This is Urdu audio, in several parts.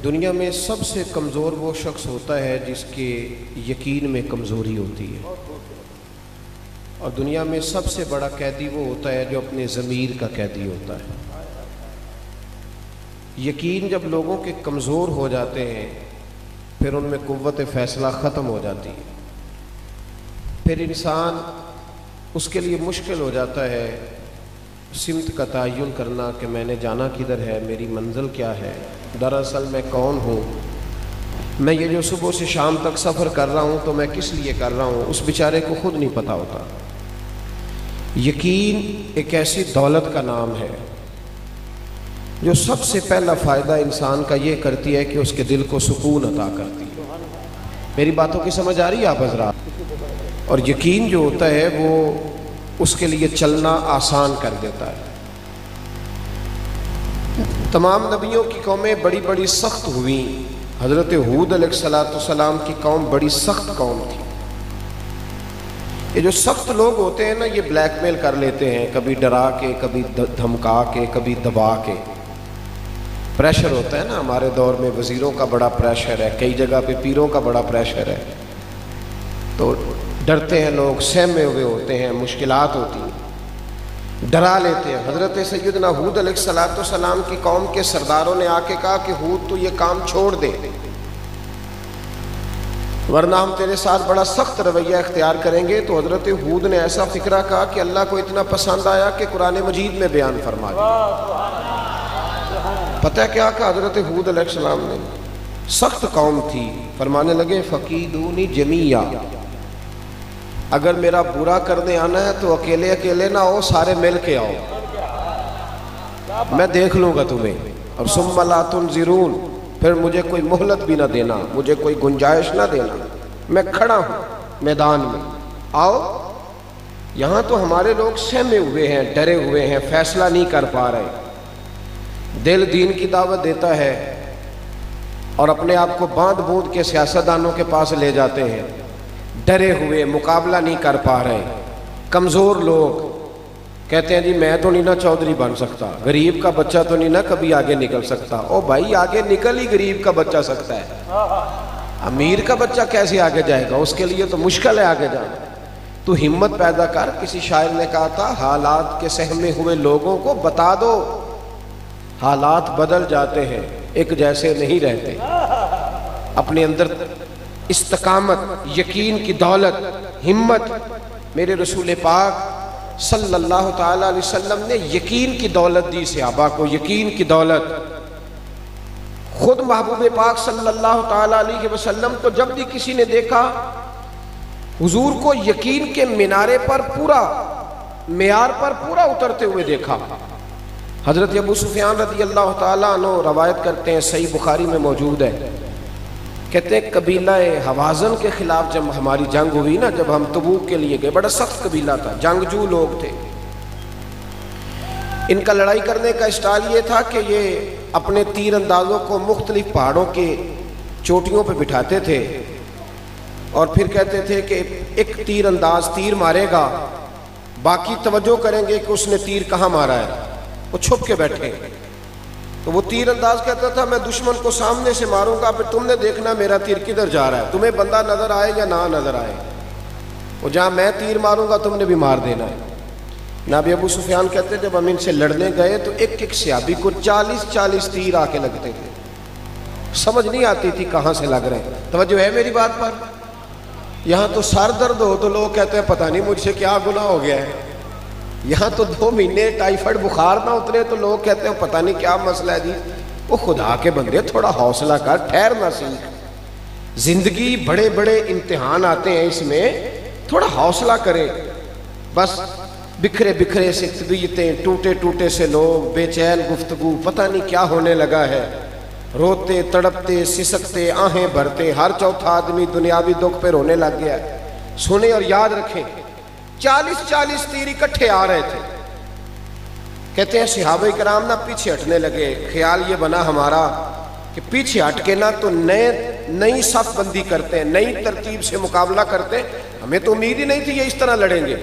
دنیا میں سب سے کمزور وہ شخص ہوتا ہے جس کے یقین میں کمزوری ہوتی ہے، اور دنیا میں سب سے بڑا قیدی وہ ہوتا ہے جو اپنے ضمیر کا قیدی ہوتا ہے۔ یقین جب لوگوں کے کمزور ہو جاتے ہیں پھر ان میں قوت فیصلہ ختم ہو جاتی ہے، پھر انسان اس کے لیے مشکل ہو جاتا ہے سمت کا تعین کرنا کہ میں نے جانا کدھر ہے، میری منزل کیا ہے، دراصل میں کون ہوں، میں یہ جو صبح سے شام تک سفر کر رہا ہوں تو میں کس لیے کر رہا ہوں، اس بیچارے کو خود نہیں پتہ ہوتا۔ یقین ایک ایسی دولت کا نام ہے جو سب سے پہلا فائدہ انسان کا یہ کرتی ہے کہ اس کے دل کو سکون عطا کرتی ہے۔ میری باتوں کی سمجھ آ رہی ہے آپ حضرات؟ اور یقین جو ہوتا ہے وہ اس کے لیے چلنا آسان کر دیتا ہے۔ تمام نبیوں کی قومیں بڑی بڑی سخت ہوئیں، حضرت ہود علیہ السلام کی قوم بڑی سخت قوم تھی۔ یہ جو سخت لوگ ہوتے ہیں نا، یہ بلیک میل کر لیتے ہیں، کبھی ڈرا کے، کبھی دھمکا کے، کبھی دبا کے۔ پریشر ہوتا ہے نا، ہمارے دور میں وزیروں کا بڑا پریشر ہے، کئی جگہ پہ پیروں کا بڑا پریشر ہے، تو ڈرتے ہیں لوگ، سہمے ہوئے ہوتے ہیں، مشکلات ہوتی ہیں، ڈرا لیتے ہیں۔ حضرت سیدنا ہود علیہ السلام کی قوم کے سرداروں نے آ کے کہا کہ ہود تو یہ کام چھوڑ دے، ورنہ ہم تیرے ساتھ بڑا سخت رویہ اختیار کریں گے۔ تو حضرت ہود نے ایسا فکرہ کہا کہ اللہ کو اتنا پسند آیا کہ قرآن مجید میں بیان فرما دیا۔ پتہ کیا کہا حضرت ہود علیہ السلام نے؟ سخت قوم تھی، فرمانے لگے فقیدونی جمیعا، اگر میرا برا کرنے آنا ہے تو اکیلے اکیلے نہ ہو، سارے مل کے آؤ، میں دیکھ لوں گا تمہیں، اور ثم لا تنظرون، پھر مجھے کوئی مہلت بھی نہ دینا، مجھے کوئی گنجائش نہ دینا، میں کھڑا ہوں میدان میں، آؤ۔ یہاں تو ہمارے لوگ سہمے ہوئے ہیں، ڈرے ہوئے ہیں، فیصلہ نہیں کر پا رہے۔ دل دین کی دعوت دیتا ہے اور اپنے آپ کو باندھ بوندھ کے سیاستدانوں کے پاس لے جاتے ہیں، ڈرے ہوئے، مقابلہ نہیں کر پا رہے، کمزور لوگ کہتے ہیں جی میں تو نہیں نا چودھری بن سکتا، غریب کا بچہ تو نہیں نا کبھی آگے نکل سکتا۔ او بھائی، آگے نکل ہی غریب کا بچہ سکتا ہے، امیر کا بچہ کیسے آگے جائے گا؟ اس کے لیے تو مشکل ہے آگے جانا۔ تو ہمت پیدا کر۔ کسی شاعر نے کہا تھا حالات کے سہمے ہوئے لوگوں کو بتا دو حالات بدل جاتے ہیں، ایک جیسے نہیں رہتے۔ اپنے اندر استقامت، یقین کی دولت، ہمت۔ میرے رسول پاک صلی اللہ تعالیٰ علیہ وسلم نے یقین کی دولت دی صحابہ کو، یقین کی دولت۔ خود محبوب پاک صلی اللہ تعالیٰ علیہ وسلم کو جب بھی کسی نے دیکھا، حضور کو یقین کے مینارے پر پورا، معیار پر پورا اترتے ہوئے دیکھا۔ حضرت ابو سفیان رضی اللہ تعالیٰ عنہ روایت کرتے ہیں، صحیح بخاری میں موجود ہے، کہتے ہیں قبیلہ حوازن کے خلاف جب ہماری جنگ ہوئی نا، جب ہم تبوک کے لیے گئے، بڑا سخت قبیلہ تھا، جنگجو لوگ تھے۔ ان کا لڑائی کرنے کا اسٹائل یہ تھا کہ یہ اپنے تیر اندازوں کو مختلف پہاڑوں کے چوٹیوں پہ بٹھاتے تھے، اور پھر کہتے تھے کہ ایک تیر انداز تیر مارے گا، باقی توجہ کریں گے کہ اس نے تیر کہاں مارا ہے، وہ چھپ کے بیٹھے۔ تو وہ تیر انداز کہتا تھا میں دشمن کو سامنے سے ماروں گا، پھر تم نے دیکھنا میرا تیر کدھر جا رہا ہے، تمہیں بندہ نظر آئے یا نہ نظر آئے، وہ جہاں میں تیر ماروں گا تم نے بھی مار دینا ہے۔ نبی ابو سفیان کہتے جب ہم ان سے لڑنے گئے تو ایک ایک صحابی کو 40 تیر آ کے لگتے تھے، سمجھ نہیں آتی تھی کہاں سے لگ رہے ہیں۔ توجہ ہے میری بات پر؟ یہاں تو سر درد ہو تو لوگ کہتے ہیں پتہ نہیں مجھ سے کیا گناہ ہو گیا ہے، یہاں تو 2 مہینے ٹائیفائڈ بخار نہ اترے تو لوگ کہتے ہیں پتہ نہیں کیا مسئلہ ہے جی۔ وہ خدا کے بندے تھوڑا حوصلہ کر، ٹھہرنا سیکھ۔ زندگی بڑے بڑے امتحان آتے ہیں، اس میں تھوڑا حوصلہ کرے۔ بس بکھرے بکھرے سے طبیعتیں، ٹوٹے ٹوٹے سے لوگ، بے چین گفتگو، پتہ نہیں کیا ہونے لگا ہے، روتے تڑپتے سسکتے آہیں بھرتے، ہر چوتھا آدمی دنیاوی دکھ پہ رونے لگ گیا ہے۔ سنیں اور یاد رکھیں، 40 تیر اکٹھے آ رہے تھے۔ کہتے ہیں صحابہ کرام نا پیچھے ہٹنے لگے، خیال یہ بنا ہمارا کہ پیچھے ہٹ کے نا تو نئی صف بندی کرتے ہیں، نئی ترتیب سے مقابلہ کرتے ہیں، ہمیں تو امید ہی نہیں تھی یہ اس طرح لڑیں گے۔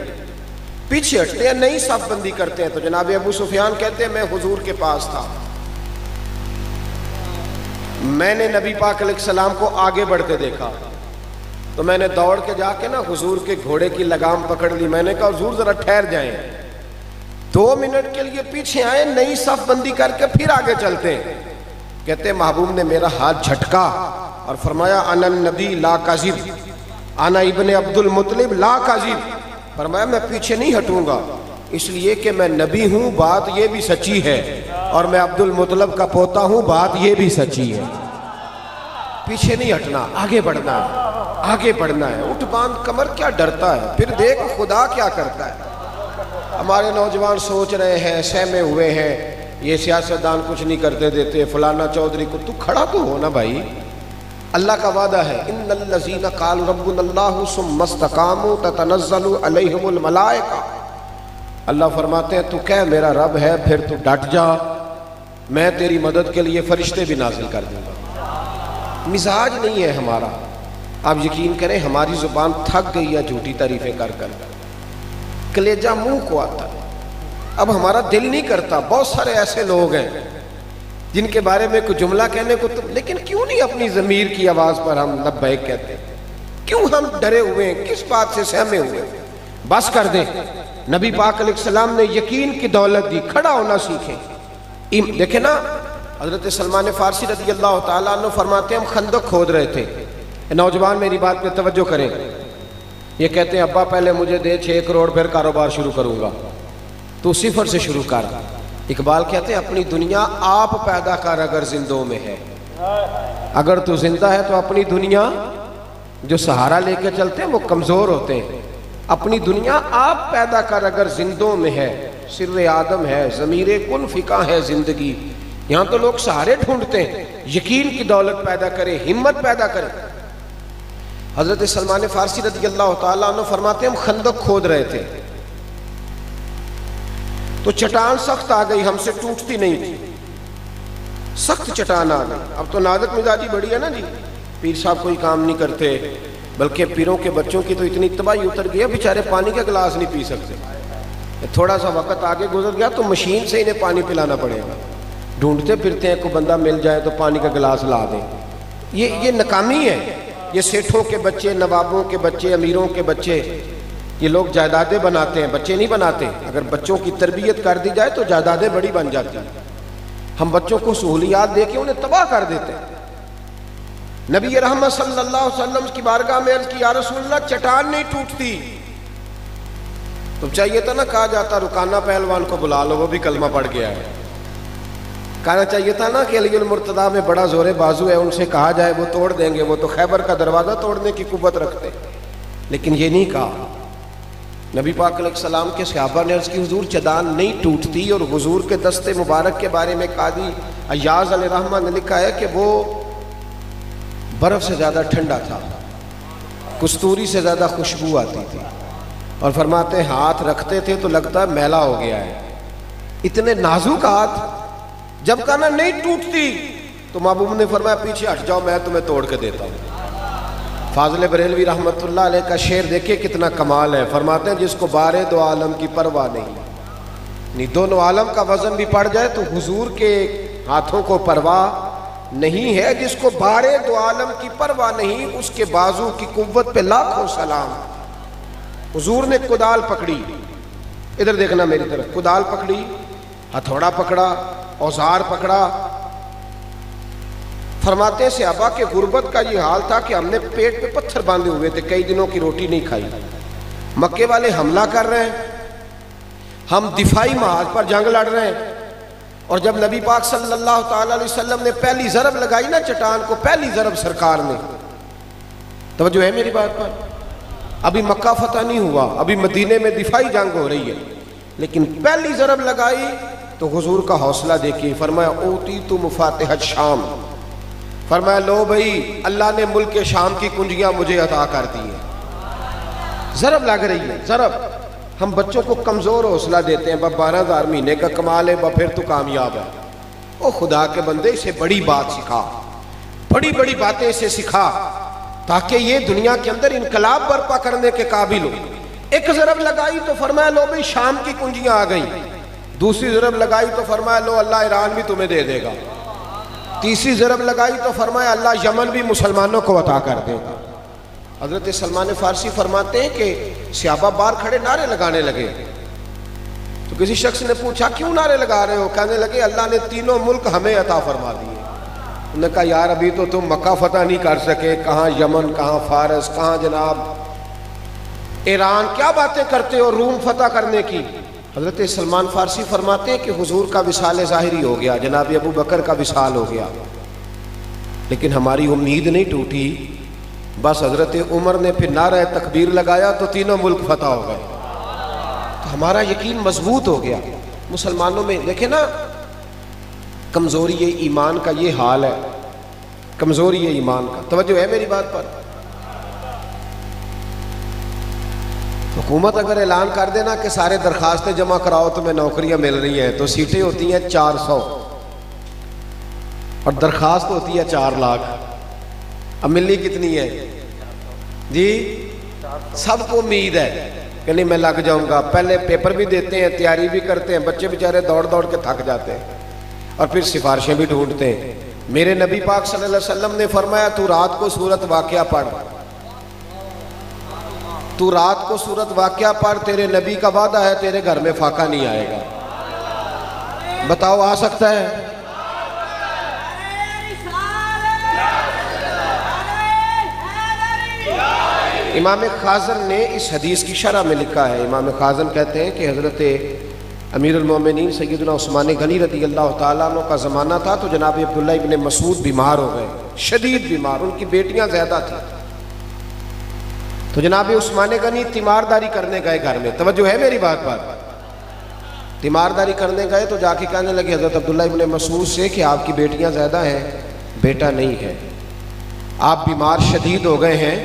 پیچھے ہٹتے ہیں، نئی صف بندی کرتے ہیں۔ تو جناب ابو سفیان کہتے ہیں میں حضور کے پاس تھا، میں نے نبی پاک علیہ السلام کو آگے بڑھتے دیکھا تو میں نے دوڑ کے جا کے نا حضور کے گھوڑے کی لگام پکڑ لی. میں نے کہا حضور ذرا ٹھہر جائیں, 2 منٹ کے لیے پیچھے آئے, نئی صف بندی کر کے پھر آگے چلتے ہیں. کہتے محبوب نے میرا ہاتھ جھٹکا اور فرمایا انا النبی لا کاذب, انا ابن عبد المطلب لا کاذب. فرمایا میں پیچھے نہیں ہٹوں گا, اس لیے کہ میں نبی ہوں, بات یہ بھی سچی ہے, اور میں عبد المطلب کا پوتا ہوں, بات یہ بھی سچی ہے. پیچھے نہیں ہٹنا, آگے بڑھنا ہے, آگے بڑھنا ہے. اٹھ باندھ کمر, کیا ڈرتا ہے, پھر دیکھ خدا کیا کرتا ہے. ہمارے نوجوان سوچ رہے ہیں, سہمے ہوئے ہیں, یہ سیاستدان کچھ نہیں کرتے دیتے, فلانا چودھری کو. تو کھڑا تو ہو نا بھائی, اللہ کا وعدہ ہے ان الذین قالوا ربنا اللہ ثم استقاموا تتنزل علیہم الملائکہ. اللہ فرماتے ہیں تو کہہ میرا رب ہے, پھر تو ڈٹ جا, میں تیری مدد کے لیے فرشتے بھی نازل کر دوں گا. مزاج نہیں ہے ہمارا. آپ یقین کریں ہماری زبان تھک گئی ہے جھوٹی تعریفیں کر کر, کلیجہ منہ کو آتا ہے. اب ہمارا دل نہیں کرتا. بہت سارے ایسے لوگ ہیں جن کے بارے میں کوئی جملہ کہنے کو لیکن کیوں نہیں اپنی ضمیر کی آواز پر ہم لبیک کہتے ہیں؟ کیوں ہم ڈرے ہوئے ہیں, کس بات سے سہمے ہوئے ہیں؟ بس کر دیں. نبی پاک علیہ السلام نے یقین کی دولت دی, کھڑا ہونا سیکھیں. دیکھیں نا حضرت سلمان فارسی رضی اللہ تعالیٰ عنہ فرماتے ہیں ہم خندق کھود رہے تھے. نوجوان میری بات پہ توجہ کریں. یہ کہتے ہیں ابا پہلے مجھے دے 6 کروڑ پھر کاروبار شروع کروں گا. تو 0 سے شروع کر. اقبال کہتے ہیں اپنی دنیا آپ پیدا کر اگر زندوں میں ہے. اگر تو زندہ ہے تو اپنی دنیا, جو سہارا لے کے چلتے ہیں وہ کمزور ہوتے ہیں. اپنی دنیا آپ پیدا کر اگر زندوں میں ہے. سر آدم ہے, ضمیر کن فقہ ہے زندگی. یہاں تو لوگ سہارے ڈھونڈتے ہیں. یقین کی دولت پیدا کرے, ہمت پیدا کرے. حضرت سلمان فارسی رضی اللہ تعالیٰ عنہ فرماتے ہیں ہم خندق کھود رہے تھے تو چٹان سخت آ گئی, ہم سے ٹوٹتی نہیں تھی, سخت چٹان آ گئی. اب تو نازک مزاجی بڑی ہے نا جی, پیر صاحب کوئی کام نہیں کرتے, بلکہ پیروں کے بچوں کی تو اتنی تباہی اتر گئی ہے بیچارے پانی کا گلاس نہیں پی سکتے. تھوڑا سا وقت آگے گزر گیا تو مشین سے انہیں پانی پلانا پڑے گا. ڈھونڈتے پھرتے ہیں کوئی بندہ مل جائے تو پانی کا گلاس لا دیں. یہ ناکامی ہے. یہ سیٹھوں کے بچے, نوابوں کے بچے, امیروں کے بچے, یہ لوگ جائیدادیں بناتے ہیں, بچے نہیں بناتے. اگر بچوں کی تربیت کر دی جائے تو جائیدادیں بڑی بن جاتی ہیں. ہم بچوں کو سہولیات دے کے انہیں تباہ کر دیتے ہیں. نبی رحمت صلی اللہ علیہ وسلم کی بارگاہ میں عرض کی یا رسول اللہ چٹان نہیں ٹوٹتی. تو چاہیے تھا نا کہا جاتا رکانہ پہلوان کو بلا لو, وہ بھی کلمہ پڑھ گیا ہے. کہنا چاہیے تھا نا کہ علی المرتضیٰ میں بڑا زور بازو ہے, ان سے کہا جائے وہ توڑ دیں گے, وہ تو خیبر کا دروازہ توڑنے کی قوت رکھتے. لیکن یہ نہیں کہا. نبی پاک علیہ السلام کے صحابہ نے عرض کی حضور چٹان نہیں ٹوٹتی. اور حضور کے دست مبارک کے بارے میں قاضی ایاز علیہ رحمہ نے لکھا ہے کہ وہ برف سے زیادہ ٹھنڈا تھا, کستوری سے زیادہ خوشبو آتی تھی, اور فرماتے ہاتھ رکھتے تھے تو لگتا میلا ہو گیا ہے. اتنے نازک ہاتھ. جب کہنا نہیں ٹوٹتی تو محبوب نے فرمایا پیچھے ہٹ جاؤ, میں تمہیں توڑ کے دیتا ہوں. فاضل بریلوی رحمت اللہ علیہ کا شعر دیکھیں کتنا کمال ہے. فرماتے ہیں جس کو بارے دو عالم کی پرواہ نہیں, دونوں عالم کا وزن بھی پڑ جائے تو حضور کے ہاتھوں کو پرواہ نہیں ہے. جس کو بارے دو عالم کی پرواہ نہیں, اس کے بازو کی قوت پہ لاکھوں سلام. حضور نے کدال پکڑی, ادھر دیکھنا میری طرف, کدال پکڑی, ہتھوڑا پکڑا, اوزار پکڑا. فرماتے ہیں صحابہ کہ غربت کا یہ حال تھا کہ ہم نے پیٹ پہ پتھر باندھے ہوئے تھے, کئی دنوں کی روٹی نہیں کھائی. مکے والے حملہ کر رہے ہیں, ہم دفاعی محاذ پر جنگ لڑ رہے ہیں. اور جب نبی پاک صلی اللہ تعالی علیہ وسلم نے پہلی ضرب لگائی نا چٹان کو, پہلی ضرب سرکار نے, توجہ ہے میری بات پر, ابھی مکہ فتح نہیں ہوا, ابھی مدینے میں دفاعی جنگ ہو رہی ہے, لیکن پہلی ضرب لگائی تو حضور کا حوصلہ دیکھیے. فرمایا اوتیت مفاتح الشام, فرمایا لو بھائی اللہ نے ملک شام کی کنجیاں مجھے عطا کر دی ہیں. ضرب لگ رہی ہے, ضرب. ہم بچوں کو کمزور حوصلہ دیتے ہیں, 12,000 مہینے کا کمال ہے, پھر تو کامیاب ہے. او خدا کے بندے, اسے بڑی بات سکھا, بڑی بڑی باتیں اسے سکھا, تاکہ یہ دنیا کے اندر انقلاب برپا کرنے کے قابل ہو. ایک ضرب لگائی تو فرمایا لو بھائی شام کی کنجیاں آ گئیں. دوسری ضرب لگائی تو فرمایا لو اللہ ایران بھی تمہیں دے دے گا. تیسری ضرب لگائی تو فرمایا اللہ یمن بھی مسلمانوں کو عطا کر دے گا۔ حضرت سلمان فارسی فرماتے ہیں کہ صحابہ باہر کھڑے نعرے لگانے لگے، تو کسی شخص نے پوچھا کیوں نعرے لگا رہے ہو؟ کہنے لگے اللہ نے تینوں ملک ہمیں عطا فرما دیے۔ انہوں نے کہا یار ابھی تو تم مکہ فتح نہیں کر سکے، کہاں یمن، کہاں فارس، کہاں جناب ایران، کیا باتیں کرتے ہو روم فتح کرنے کی۔ حضرت سلمان فارسی فرماتے ہیں کہ حضور کا وصال ظاہری ہو گیا، جناب ابو بکر کا وصال ہو گیا، لیکن ہماری امید نہیں ٹوٹی۔ بس حضرت عمر نے پھر نعرہ تکبیر لگایا تو تینوں ملک فتح ہو گئے، تو ہمارا یقین مضبوط ہو گیا۔ مسلمانوں میں دیکھیں نا کمزوری ایمان کا یہ حال ہے، کمزوری ایمان کا۔ توجہ ہے میری بات پر؟ حکومت اگر اعلان کر دینا کہ سارے درخواستیں جمع کراؤ تمہیں نوکریاں مل رہی ہیں، تو سیٹیں ہوتی ہیں 400 اور درخواست ہوتی ہے 4 لاکھ، اب ملنی کتنی ہے جی؟ سب کو امید ہے کہ نہیں میں لگ جاؤں گا، پہلے پیپر بھی دیتے ہیں، تیاری بھی کرتے ہیں، بچے بیچارے دوڑ دوڑ کے تھک جاتے ہیں اور پھر سفارشیں بھی ڈھونڈتے ہیں۔ میرے نبی پاک صلی اللہ علیہ وسلم نے فرمایا تو رات کو سورت واقعہ پڑھ، تو رات کو سورت واقعہ پڑھ، تیرے نبی کا وعدہ ہے تیرے گھر میں فاقہ نہیں آئے گا۔ بتاؤ آ سکتا ہے؟ امام خازن نے اس حدیث کی شرح میں لکھا ہے، امام خازن کہتے ہیں کہ حضرت امیر المومنین سیدنا عثمان غنی رضی اللہ تعالیٰ عنہ کا زمانہ تھا، تو جناب عبداللہ ابن مسعود بیمار ہو گئے، شدید بیمار، ان کی بیٹیاں زیادہ تھیں، تو جناب عثمان غنی تیمارداری کرنے گئے گھر میں۔ توجہ ہے میری بات پر؟ تیمارداری کرنے گئے تو جا کے کہنے لگے حضرت عبداللہ ابن مسعود سے کہ آپ کی بیٹیاں زیادہ ہیں، بیٹا نہیں ہے، آپ بیمار شدید ہو گئے ہیں،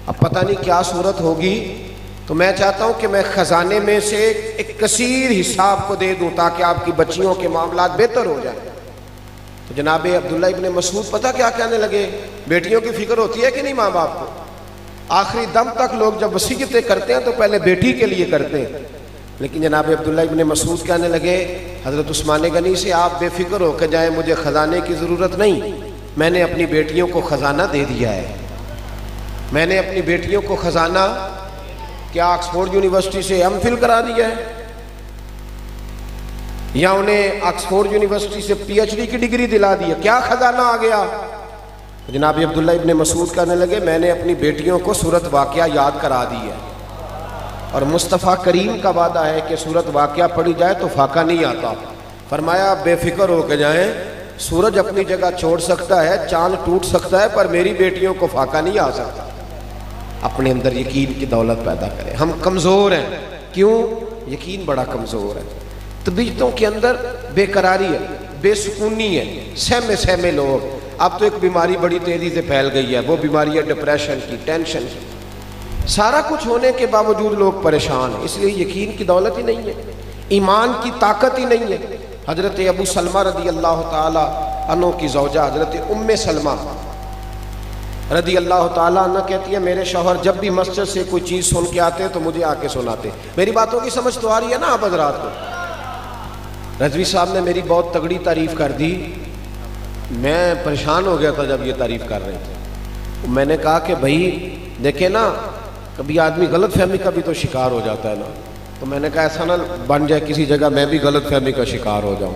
اب پتہ نہیں کیا صورت ہوگی، تو میں چاہتا ہوں کہ میں خزانے میں سے ایک کثیر حصہ آپ کو دے دوں تاکہ آپ کی بچیوں کے معاملات بہتر ہو جائیں۔ تو جناب عبداللہ ابن مسعود پتہ کیا کہنے لگے؟ بیٹیوں کی فکر ہوتی ہے کہ نہیں ماں باپ کو؟ آخری دم تک لوگ جب وصیتیں کرتے ہیں تو پہلے بیٹی کے لیے کرتے ہیں، لیکن جناب عبداللہ ابن مسعود کہنے لگے حضرت عثمان غنی سے آپ بے فکر ہو کے جائیں، مجھے خزانے کی ضرورت نہیں، میں نے اپنی بیٹیوں کو خزانہ دے دیا ہے، میں نے اپنی بیٹیوں کو خزانہ کیا آکسفورڈ یونیورسٹی سے ایم فل کرا دیا ہے یا انہیں آکسفورڈ یونیورسٹی سے پی ایچ ڈی کی ڈگری دلا دی ہے، کیا خزانہ آ گیا؟ جناب عبداللہ ابن مسعود کہنے لگے میں نے اپنی بیٹیوں کو سورت واقعہ یاد کرا دی ہے، اور مصطفیٰ کریم کا وعدہ ہے کہ سورت واقعہ پڑھی جائے تو فاقہ نہیں آتا۔ فرمایا آپ بے فکر ہو کے جائیں، سورج اپنی جگہ چھوڑ سکتا ہے، چاند ٹوٹ سکتا ہے، پر میری بیٹیوں کو فاقہ نہیں آ سکتا۔ اپنے اندر یقین کی دولت پیدا کریں۔ ہم کمزور ہیں، کیوں؟ یقین بڑا کمزور ہے، طبیعتوں کے اندر بے قراری ہے، بے سکونی ہے، سہمے سہمے لوگ۔ اب تو ایک بیماری بڑی تیزی سے پھیل گئی ہے، وہ بیماری ہے ڈپریشن کی، ٹینشن کی، سارا کچھ ہونے کے باوجود لوگ پریشان ہیں، اس لیے یقین کی دولت ہی نہیں ہے، ایمان کی طاقت ہی نہیں ہے۔ حضرت ابو سلمہ رضی اللہ تعالیٰ عنہ کی زوجہ حضرت ام سلمہ رضی اللہ تعالیٰ عنہ کہتی ہے میرے شوہر جب بھی مسجد سے کوئی چیز سن کے آتے تو مجھے آ کے سناتے۔ میری باتوں کی سمجھ تو آ رہی ہے نا آپ حضرات کو؟ رضوی صاحب نے میری بہت تگڑی تعریف کر دی، میں پریشان ہو گیا تھا جب یہ تعریف کر رہے تھے۔ میں نے کہا کہ بھائی دیکھیں نا، کبھی آدمی غلط فہمی کا بھی تو شکار ہو جاتا ہے نا، تو میں نے کہا ایسا نہ بن جائے کسی جگہ میں بھی غلط فہمی کا شکار ہو جاؤں،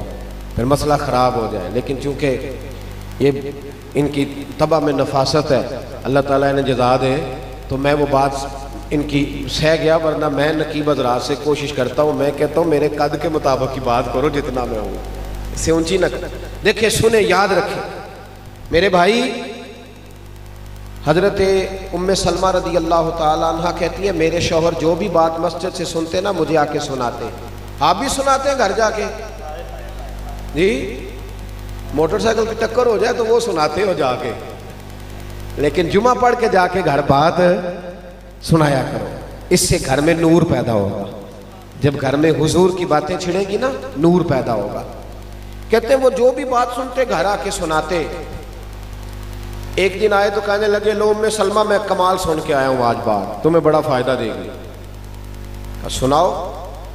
پھر مسئلہ خراب ہو جائے۔ لیکن چونکہ یہ ان کی طبع میں نفاست ہے، اللہ تعالیٰ انہیں جزا دے، تو میں وہ بات ان کی سہ گیا، ورنہ میں نقیب حضرات سے کوشش کرتا ہوں، میں کہتا ہوں میرے قد کے مطابق کی بات کرو جتنا میں ہوں، اس سے اونچی نہ کرو۔ دیکھیں سنیں، یاد رکھیں میرے بھائی، حضرت ام سلمہ رضی اللہ تعالیٰ عنہ کہتی ہے میرے شوہر جو بھی بات مسجد سے سنتے نا مجھے آ کے سناتے۔ آپ بھی سناتے ہیں گھر جا کے؟ جی، موٹر سائیکل کی ٹکر ہو جائے تو وہ سناتے ہو جا کے، لیکن جمعہ پڑھ کے جا کے گھر بات سنایا کرو، اس سے گھر میں نور پیدا ہوگا۔ جب گھر میں حضور کی باتیں چھڑیں گی نا، نور پیدا ہوگا۔ کہتے ہیں وہ جو بھی بات سنتے گھر آ کے سناتے۔ ایک دن آئے تو کہنے لگے لو ام سلمہ میں کمال سن کے آیا ہوں، آج بات تمہیں بڑا فائدہ دے گی۔ سناؤ۔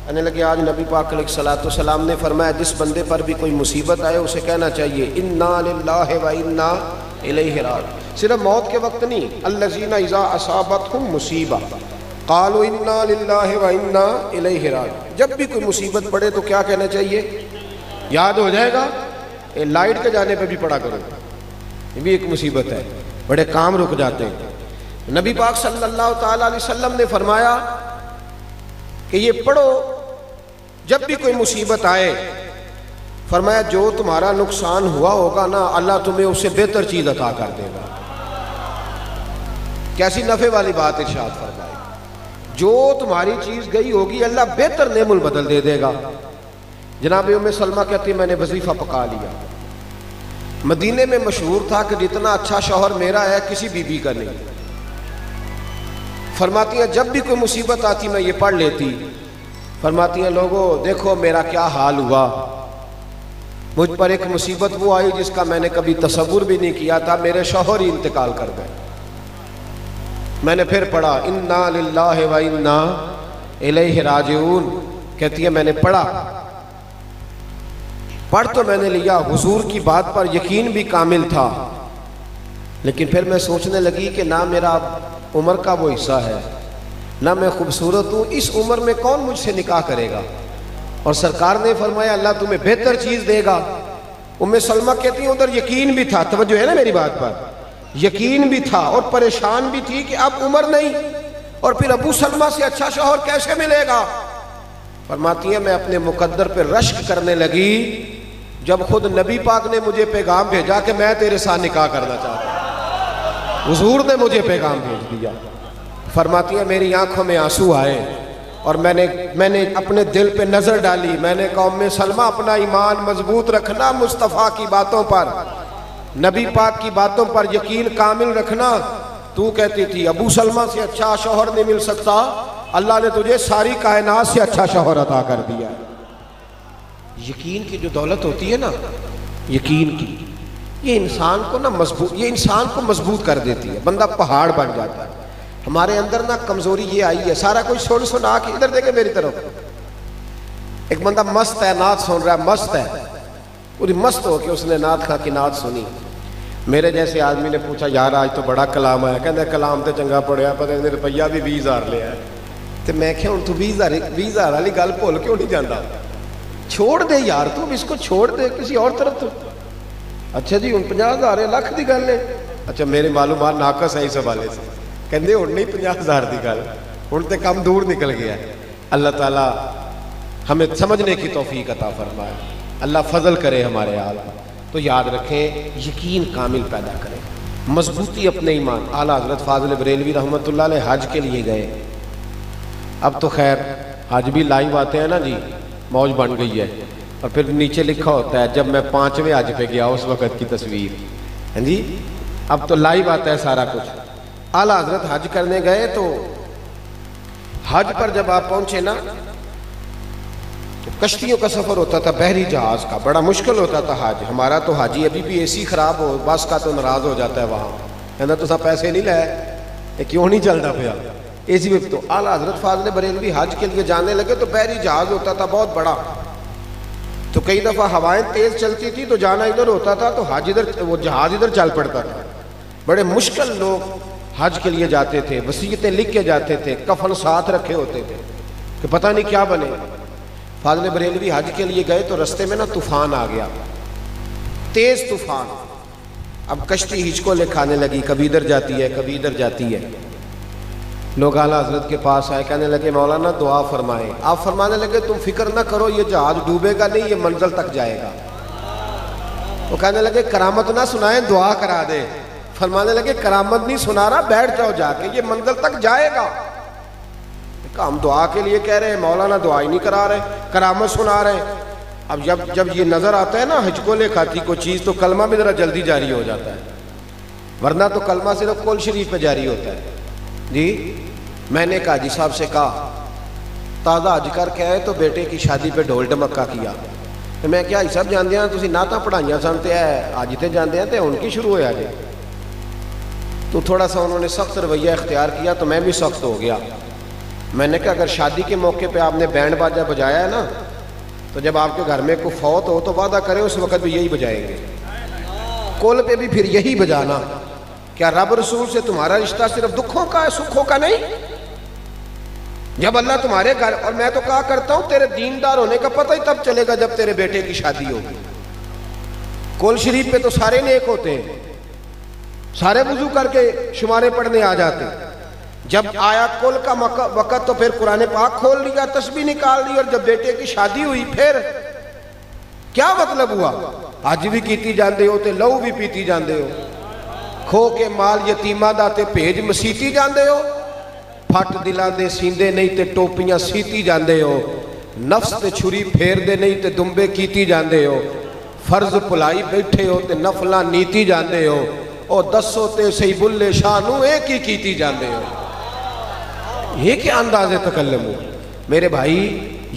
کہنے لگے آج نبی پاک علیہ الصلوۃ والسلام نے فرمایا جس بندے پر بھی کوئی مصیبت آئے اسے کہنا چاہیے انا للہ و انا الیہ راجعون۔ صرف موت کے وقت نہیں، الذین اذا اصابتہم مصیبہ قالوا انا للہ و انا الیہ راجعون۔ جب بھی کوئی مصیبت پڑے تو کیا کہنا چاہیے؟ یاد ہو جائے گا، لائٹ کے جانے پہ بھی پڑھا کرو، یہ بھی ایک مصیبت ہے، بڑے کام رک جاتے ہیں۔ نبی پاک صلی اللہ تعالیٰ علیہ وسلم نے فرمایا کہ یہ پڑھو جب بھی کوئی مصیبت آئے، فرمایا جو تمہارا نقصان ہوا ہوگا نا اللہ تمہیں اس سے بہتر چیز عطا کر دے گا۔ کیسی نفع والی بات ارشاد فرمائی، جو تمہاری چیز گئی ہوگی اللہ بہتر نعم البدل دے دے گا۔ جناب ام سلمہ کہتی میں نے وظیفہ پکا لیا، مدینے میں مشہور تھا کہ جتنا اچھا شوہر میرا ہے کسی بی بی کا نہیں۔ فرماتی ہیں جب بھی کوئی مصیبت آتی میں یہ پڑھ لیتی، فرماتی ہیں لوگوں دیکھو میرا کیا حال ہوا، مجھ پر ایک مصیبت وہ آئی جس کا میں نے کبھی تصور بھی نہیں کیا تھا، میرے شوہر ہی انتقال کر گئے۔ میں نے پھر پڑھا انا للہ و انا الیہ راجعون، کہتی ہے میں نے پڑھ تو میں نے لیا، حضور کی بات پر یقین بھی کامل تھا، لیکن پھر میں سوچنے لگی کہ نہ میرا عمر کا وہ حصہ ہے، نہ میں خوبصورت ہوں، اس عمر میں کون مجھ سے نکاح کرے گا؟ اور سرکار نے فرمایا اللہ تمہیں بہتر چیز دے گا۔ ام سلمہ کہتی ہیں ادھر یقین بھی تھا، توجہ ہے نا میری بات پر، یقین بھی تھا اور پریشان بھی تھی کہ اب عمر نہیں، اور پھر ابو سلمہ سے اچھا شوہر کیسے ملے گا؟ فرماتی ہیں میں اپنے مقدر پہ رشک کرنے لگی جب خود نبی پاک نے مجھے پیغام بھیجا کہ میں تیرے ساتھ نکاح کرنا چاہتا ہوں، حضور نے مجھے پیغام بھیج دیا۔ فرماتی ہیں میری آنکھوں میں آنسو آئے اور میں نے اپنے دل پہ نظر ڈالی، میں نے کہا ام سلمہ اپنا ایمان مضبوط رکھنا، مصطفیٰ کی باتوں پر، نبی پاک کی باتوں پر یقین کامل رکھنا۔ تو کہتی تھی ابو سلمہ سے اچھا شوہر نہیں مل سکتا، اللہ نے تجھے ساری کائنات سے اچھا شوہر عطا کر دیا۔ یقین کی جو دولت ہوتی ہے نا، یقین کی، یہ انسان کو مضبوط کر دیتی ہے، بندہ پہاڑ بن جاتا ہے۔ ہمارے اندر نا کمزوری یہ آئی ہے، سارا کچھ سنا کے ادھر دیکھیں میری طرف، ایک بندہ مست ہے، نعت سن رہا ہے، مست ہے، پوری مست ہو کے اس نے نعت خواں کی نعت سنی۔ میرے جیسے آدمی نے پوچھا یار آج تو بڑا کلام آیا، کہتے کلام تو چنگا پڑھیا، پتہ نہیں روپیہ بھی 20,000 لیا ہے، تو میں کہ ہوں تو 20,000 والی گل بھول کیوں نہیں جانا؟ چھوڑ دے یار، تو اس کو چھوڑ دے کسی اور طرف تو۔ اچھا جی ہوں 50,000 لاکھ دی گل ہے، اچھا میرے معلومات ناقص ہے اس حوالے سے، کہندے ہوں نہیں 50,000 دی گل، ہوں تے کم دور نکل گیا ہے۔ اللہ تعالیٰ ہمیں سمجھنے کی توفیق عطا فرمائے، اللہ فضل کرے ہمارے حال۔ تو یاد رکھیں یقین کامل پیدا کریں، مضبوطی اپنے ایمان۔ اعلیٰ حضرت فاضل بریلوی رحمۃ اللہ علیہ حج کے لیے گئے، اب تو خیر حج بھی لائیو آتے ہیں نا جی، موج بن گئی ہے، اور پھر نیچے لکھا ہوتا ہے جب میں 5ویں حج پہ گیا اس وقت کی تصویر، ہاں جی اب تو لائیو آتا ہے سارا کچھ۔ اعلیٰ حضرت حج کرنے گئے تو حج پر جب آپ پہنچے نا تو کشتیوں کا سفر ہوتا تھا، بحری جہاز کا، بڑا مشکل ہوتا تھا حج۔ ہمارا تو حاجی ابھی بھی اے سی خراب ہو بس کا تو ناراض ہو جاتا ہے، وہاں کہنا تو سب پیسے نہیں لائے، یہ کیوں نہیں چلتا پیا اے سی میں؟ تو اعلیٰ حضرت فاضل بریلوی حج کے لیے جانے لگے تو بحری جہاز ہوتا تھا بہت بڑا، تو کئی دفعہ ہوائیں تیز چلتی تھی تو جانا ادھر ہوتا تھا تو حج ادھر، وہ جہاز ادھر چل پڑتا تھا۔ بڑے مشکل لوگ حج کے لیے جاتے تھے، وصیتیں لکھ کے جاتے تھے، کفن ساتھ رکھے ہوتے تھے کہ پتہ نہیں کیا بنے۔ فاضل بریلوی حج کے لیے گئے تو رستے میں نا طوفان آ گیا، تیز طوفان، اب کشتی ہچکولے کھانے لگی، کبھی ادھر جاتی ہے کبھی ادھر جاتی ہے۔ لوگ اعلیٰ حضرت کے پاس آئے، کہنے لگے مولانا دعا فرمائیں۔ آپ فرمانے لگے تم فکر نہ کرو، یہ جہاز ڈوبے گا نہیں، یہ منزل تک جائے گا۔ وہ کہنے لگے کرامت نہ سنائیں، دعا کرا دے۔ فرمانے لگے کرامت نہیں سنا رہا، بیٹھ جاؤ جا کے، یہ منزل تک جائے گا۔ ہم دعا کے لیے کہہ رہے ہیں، مولانا دعا ہی نہیں کرا رہے، کرامت سنا رہے ہیں۔ اب جب یہ نظر آتا ہے نا ہچکولے کھاتی کوئی چیز تو کلمہ بھی ذرا جلدی جاری ہو جاتا ہے، ورنہ تو کلمہ صرف کل شریف پہ جاری ہوتا ہے۔ جی میں نے حاجی صاحب سے کہا تازہ حج کر کے آئے تو بیٹے کی شادی پہ ڈھول ڈمکا کیا، تو میں کیا حاجی صاحب جاندے ہیں تسی نعتاں پڑھائیاں سن تے حج تے جاندے ہیں تے ہن کی شروع ہویا جی؟ تو تھوڑا سا انہوں نے سخت رویہ اختیار کیا تو میں بھی سخت ہو گیا۔ میں نے کہا اگر شادی کے موقع پہ آپ نے بینڈ باجا بجایا ہے نا تو جب آپ کے گھر میں کوئی فوت ہو تو وعدہ کریں اس وقت بھی یہی بجائیں گے، کول پہ بھی پھر یہی بجانا۔ کیا رب رسول سے تمہارا رشتہ صرف دکھوں کا ہے، سکھوں کا نہیں؟ جب اللہ تمہارے گھر، اور میں تو کہا کرتا ہوں تیرے دیندار ہونے کا پتہ ہی تب چلے گا جب تیرے بیٹے کی شادی ہوگی۔ کول شریف پہ تو سارے نیک ہوتے ہیں، سارے وضو کر کے شمارے پڑھنے آ جاتے، جب آیا کل کا وقت تو پھر قرآن پاک کھول لیا، تسبیح نکال لی، اور جب بیٹے کی شادی ہوئی پھر کیا مطلب ہوا؟ حج بھی کیتی جاندے ہو تے لہو بھی پیتی جاندے ہو، کھو کے مال یتیمہ دا تے بھیج مسیتی جاندے ہو، پھٹ دلاں دے سیندے نہیں تے ٹوپیاں سیتی جاندے ہو، نفس تے چھری پھیر دے نہیں تے دمبے کیتی جاندے ہو، فرض پلائی بیٹھے ہو تے نفلاں نیتی جاندے ہو، اور دسو تے سی بلے شانو ایک ہی کیتی جاندے ہو۔ یہ کیا انداز تکلم ہو میرے بھائی،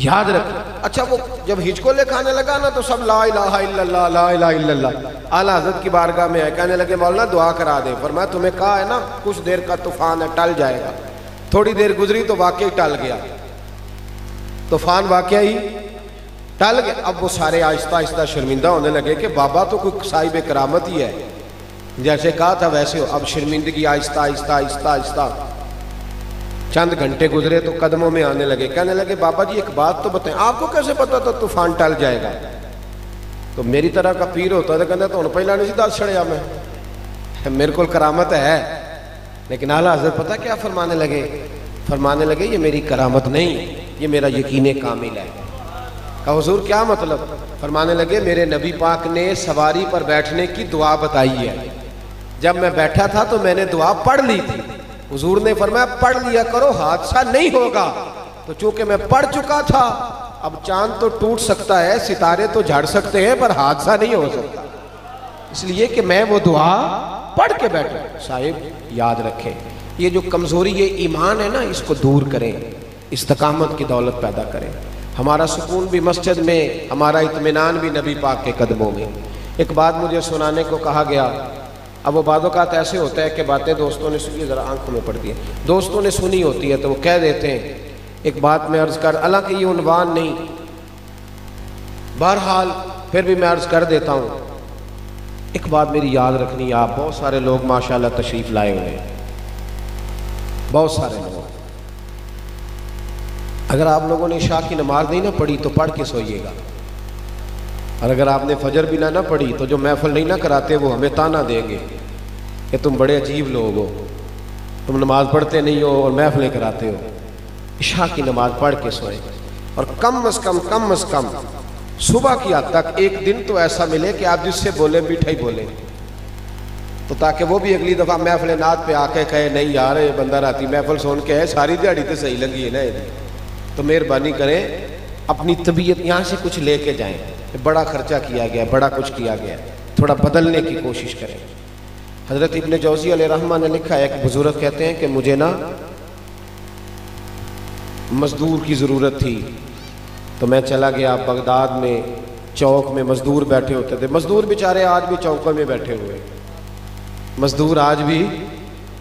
یاد رکھ۔ اچھا وہ جب ہچکولے کھانے لگا نا تو سب لا الہ الا اللہ لا الہ الا اللہ، اعلیٰ حضرت کی بارگاہ میں آئے، کہنے لگے مولانا دعا کرا دے۔ فرمایا تمہیں کہا ہے نا کچھ دیر کا طوفان ہے، ٹل جائے گا۔ تھوڑی دیر گزری تو واقعی ٹل گیا، طوفان واقعی ٹل گیا۔ اب وہ سارے آہستہ آہستہ شرمندہ ہونے لگے کہ بابا تو کوئی صاحب کرامت ہی ہے، جیسے کہا تھا ویسے ہو۔ اب شرمندگی آہستہ آہستہ آہستہ آہستہ چند گھنٹے گزرے تو قدموں میں آنے لگے، کہنے لگے بابا جی ایک بات تو بتائیں، آپ کو کیسے پتا تھا طوفان ٹل جائے گا؟ تو میری طرح کا پیر ہوتا تو کہتا تو ان پہلا نہیں سی دس چھڑیا میں، میرے کو کرامت ہے۔ لیکن اعلیٰ حضرت پتہ کیا فرمانے لگے یہ میری کرامت نہیں، یہ میرا یقین کامل ہے۔ کہا حضور کیا مطلب؟ فرمانے لگے میرے نبی پاک نے سواری پر بیٹھنے کی دعا بتائی ہے، جب میں بیٹھا تھا تو میں نے دعا پڑھ لی تھی، حضور نے فرمایا پڑھ لیا کرو حادثہ نہیں ہوگا، تو چونکہ میں پڑھ چکا تھا اب چاند تو ٹوٹ سکتا ہے، ستارے تو جھڑ سکتے ہیں، پر حادثہ نہیں ہو سکتا، اس لیے کہ میں وہ دعا پڑھ کے بیٹھا۔ صاحب یاد رکھیں یہ جو کمزوری یہ ایمان ہے نا، اس کو دور کریں، استقامت کی دولت پیدا کریں۔ ہمارا سکون بھی مسجد میں، ہمارا اطمینان بھی نبی پاک کے قدموں میں۔ ایک بات مجھے سنانے کو کہا گیا، اب وہ بعض اوقات ایسے ہوتا ہے کہ باتیں دوستوں نے سنی، ذرا آنکھوں میں پڑتی ہیں، دوستوں نے سنی ہوتی ہے تو وہ کہہ دیتے ہیں۔ ایک بات میں عرض کر، حالانکہ یہ عنوان نہیں، بہرحال پھر بھی میں عرض کر دیتا ہوں، ایک بات میری یاد رکھنی ہے، آپ بہت سارے لوگ ماشاءاللہ تشریف لائے ہوئے ہیں، بہت سارے لوگ، اگر آپ لوگوں نے عشاء کی نماز نہیں نہ پڑھی تو پڑھ کے سوئیے گا، اور اگر آپ نے فجر بھی نہ پڑھی تو جو محفل نہیں نہ کراتے وہ ہمیں تانا دیں گے کہ تم بڑے عجیب لوگ ہو، تم نماز پڑھتے نہیں ہو اور محفلیں کراتے ہو۔ عشاء کی نماز پڑھ کے سوئیں، اور کم از کم صبح کی حد تک ایک دن تو ایسا ملے کہ آپ جس سے بولیں میٹھا ہی بولیں، تو تاکہ وہ بھی اگلی دفعہ محفل نعت پہ آ کے کہے نہیں یار یہ بندہ راتی محفل سن کے ہے، ساری دیہڑی تو صحیح لگی ہے نا۔ تو مہربانی کریں اپنی طبیعت یہاں سے کچھ لے کے جائیں، بڑا خرچہ کیا گیا، بڑا کچھ کیا گیا، تھوڑا بدلنے کی کوشش کریں۔ حضرت ابن جوزی علیہ رحمہ نے لکھا ہے، ایک بزرگ کہتے ہیں کہ مجھے نا مزدور کی ضرورت تھی تو میں چلا گیا بغداد میں، چوک میں مزدور بیٹھے ہوتے تھے، مزدور بیچارے آج بھی چوکوں میں بیٹھے ہوئے، مزدور آج بھی،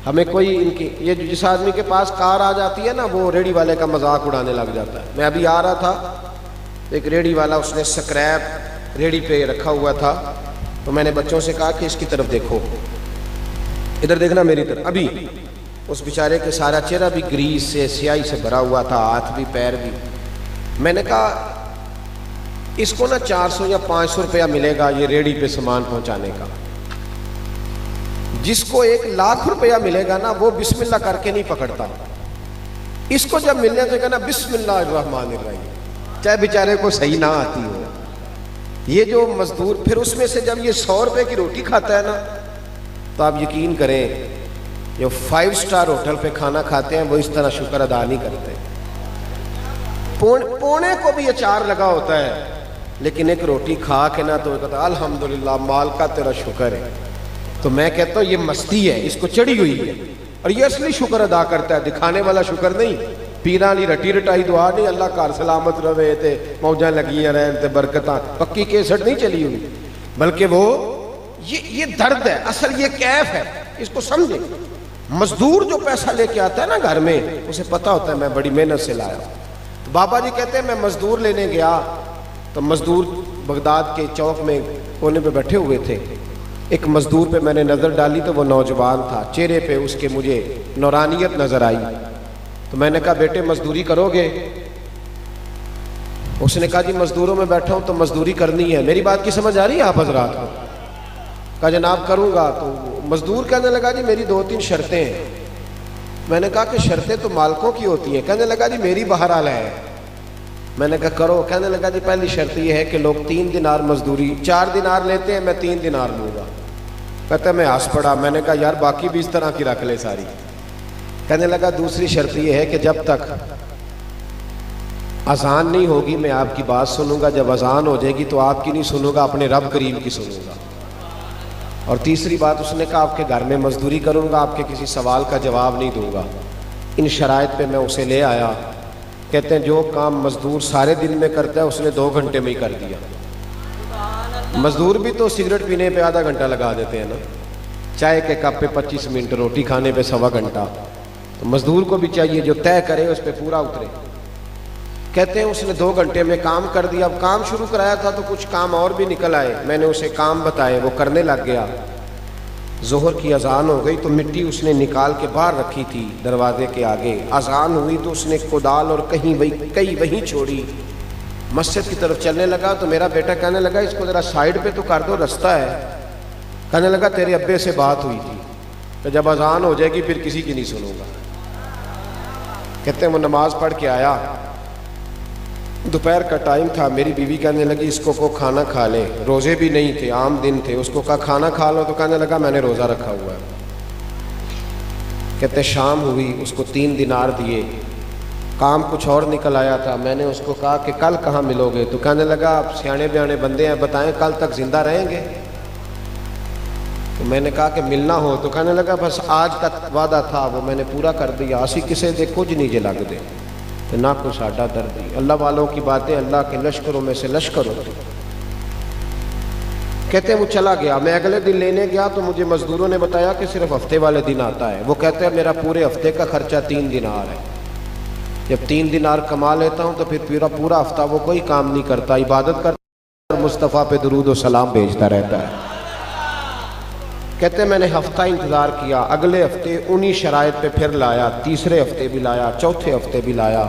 ہمیں کوئی ان کی یہ جس آدمی کے پاس کار آ جاتی ہے نا وہ ریڑھی والے کا مذاق اڑانے لگ جاتا ہے۔ میں ابھی آ رہا تھا، ایک ریڑھی والا اس نے سکریپ ریڑھی پہ رکھا ہوا تھا، تو میں نے بچوں سے کہا کہ اس کی طرف دیکھو، ادھر دیکھنا میری طرف۔ ابھی اس بیچارے کے سارا چہرہ بھی گریس سے سیاہی سے بھرا ہوا تھا، ہاتھ بھی پیر بھی۔ میں نے کہا اس کو نا 400 یا 500 روپیہ ملے گا یہ ریڑھی پہ سامان پہنچانے کا، جس کو 1 لاکھ روپیہ ملے گا نا وہ بسم اللہ کر کے نہیں پکڑتا، اس کو جب ملنے سے کہنا بسم اللہ الرحمن الرحیم، چاہے بیچارے کو صحیح نہ آتی ہو۔ یہ جو مزدور پھر اس میں سے جب یہ 100 روپے کی روٹی کھاتا ہے نا تو آپ یقین کریں جو 5 سٹار ہوٹل پہ کھانا کھاتے ہیں وہ اس طرح شکر ادا نہیں کرتے۔ پونے کو بھی اچار لگا ہوتا ہے لیکن ایک روٹی کھا کے نا تو کہتا الحمدللہ مال کا تیرا شکر ہے۔ تو میں کہتا ہوں یہ مستی ہے، اس کو چڑھی ہوئی ہے، اور یہ اصلی شکر ادا کرتا ہے، دکھانے والا شکر نہیں، پیران لی رٹی رٹائی دعا نہیں، اللہ کار سلامت رہے تے موجاں لگی رہن تے برکتاں، پکی کیسٹ نہیں چلی ہوئی، بلکہ وہ یہ درد ہے، اصل یہ کیف ہے، اس کو سمجھیں۔ مزدور جو پیسہ لے کے آتا ہے نا گھر میں، اسے پتہ ہوتا ہے میں بڑی محنت سے لایا ہوں۔ بابا جی کہتے ہیں میں مزدور لینے گیا تو مزدور بغداد کے چوک میں کونے پہ بیٹھے ہوئے تھے۔ ایک مزدور پہ میں نے نظر ڈالی تو وہ نوجوان تھا، چہرے پہ اس کے مجھے نورانیت نظر آئی، تو میں نے کہا بیٹے مزدوری کرو گے؟ اس نے کہا جی مزدوروں میں بیٹھا ہوں تو مزدوری کرنی ہے۔ میری بات کی سمجھ آ رہی ہے آپ حضرات کو؟ کہا جناب کروں گا۔ تو مزدور کہنے لگا جی میری 2-3 شرطیں ہیں۔ میں نے کہا کہ شرطیں تو مالکوں کی ہوتی ہیں۔ کہنے لگا جی میری بہرحال ہے۔ میں نے کہا کرو۔ کہنے لگا جی پہلی شرط یہ ہے کہ لوگ 3 دینار مزدوری 4 دینار لیتے ہیں، میں 3 دینار لوں گا۔ کہتا ہے میں ہنس پڑا۔ میں نے کہا یار باقی بھی اس طرح کی رکھ لے ساری۔ کہنے لگا دوسری شرط یہ ہے کہ جب تک اذان نہیں ہوگی میں آپ کی بات سنوں گا، جب اذان ہو جائے گی تو آپ کی نہیں سنوں گا، اپنے رب کریم کی سنوں گا۔ اور تیسری بات اس نے کہا آپ کے گھر میں مزدوری کروں گا، آپ کے کسی سوال کا جواب نہیں دوں گا۔ ان شرائط پہ میں اسے لے آیا۔ کہتے ہیں جو کام مزدور سارے دن میں کرتا ہے اس نے 2 گھنٹے میں ہی کر دیا۔ مزدور بھی تو سگریٹ پینے پہ آدھا گھنٹہ لگا دیتے ہیں نا، چائے کے کپ پہ 25 منٹ، روٹی کھانے پہ 1.25 گھنٹہ۔ تو مزدور کو بھی چاہیے جو طے کرے اس پہ پورا اترے۔ کہتے ہیں اس نے 2 گھنٹے میں کام کر دیا۔ اب کام شروع کرایا تھا تو کچھ کام اور بھی نکل آئے، میں نے اسے کام بتائے، وہ کرنے لگ گیا۔ ظہر کی اذان ہو گئی تو مٹی اس نے نکال کے باہر رکھی تھی دروازے کے آگے۔ اذان ہوئی تو اس نے کدال اور کئی وہیں چھوڑی، مسجد کی طرف چلنے لگا تو میرا بیٹا کہنے لگا اس کو ذرا سائیڈ پہ تو کر دو، رستہ ہے۔ کہنے لگا تیرے ابے سے بات ہوئی تھی کہ جب اذان ہو جائے گی پھر کسی کی نہیں سنوں گا۔ کہتے ہیں وہ نماز پڑھ کے آیا، دوپہر کا ٹائم تھا، میری بیوی کہنے لگی اس کو کھانا کھا لے، روزے بھی نہیں تھے، عام دن تھے، اس کو کہا کھانا کھا لو تو کہنے لگا میں نے روزہ رکھا ہوا ہے۔ کہتے شام ہوئی، اس کو 3 دینار دیے، کام کچھ اور نکل آیا تھا۔ میں نے اس کو کہا کہ کل کہاں ملو گے؟ تو کہنے لگا آپ سیانے بیانے بندے ہیں، بتائیں کل تک زندہ رہیں گے؟ تو میں نے کہا کہ ملنا ہو تو کہنے لگا بس آج کا وعدہ تھا وہ میں نے پورا کر دیا، اسی کسے دے کچھ نہیں جے لگ دے تو نہ کو ساڈا دردی۔ اللہ والوں کی باتیں اللہ کے لشکروں میں سے لشکر ہوتی۔ کہتے ہیں وہ چلا گیا، میں اگلے دن لینے گیا تو مجھے مزدوروں نے بتایا کہ صرف ہفتے والے دن آتا ہے۔ وہ کہتے ہیں میرا پورے ہفتے کا خرچہ 3 دینار ہے، جب 3 دینار کما لیتا ہوں تو پھر پورا ہفتہ وہ کوئی کام نہیں کرتا، عبادت کرتا، مصطفیٰ پہ درود و سلام بھیجتا رہتا ہے۔ کہتے ہیں میں نے ہفتہ انتظار کیا، اگلے ہفتے انہی شرائط پہ پھر لایا، تیسرے ہفتے بھی لایا، چوتھے ہفتے بھی لایا،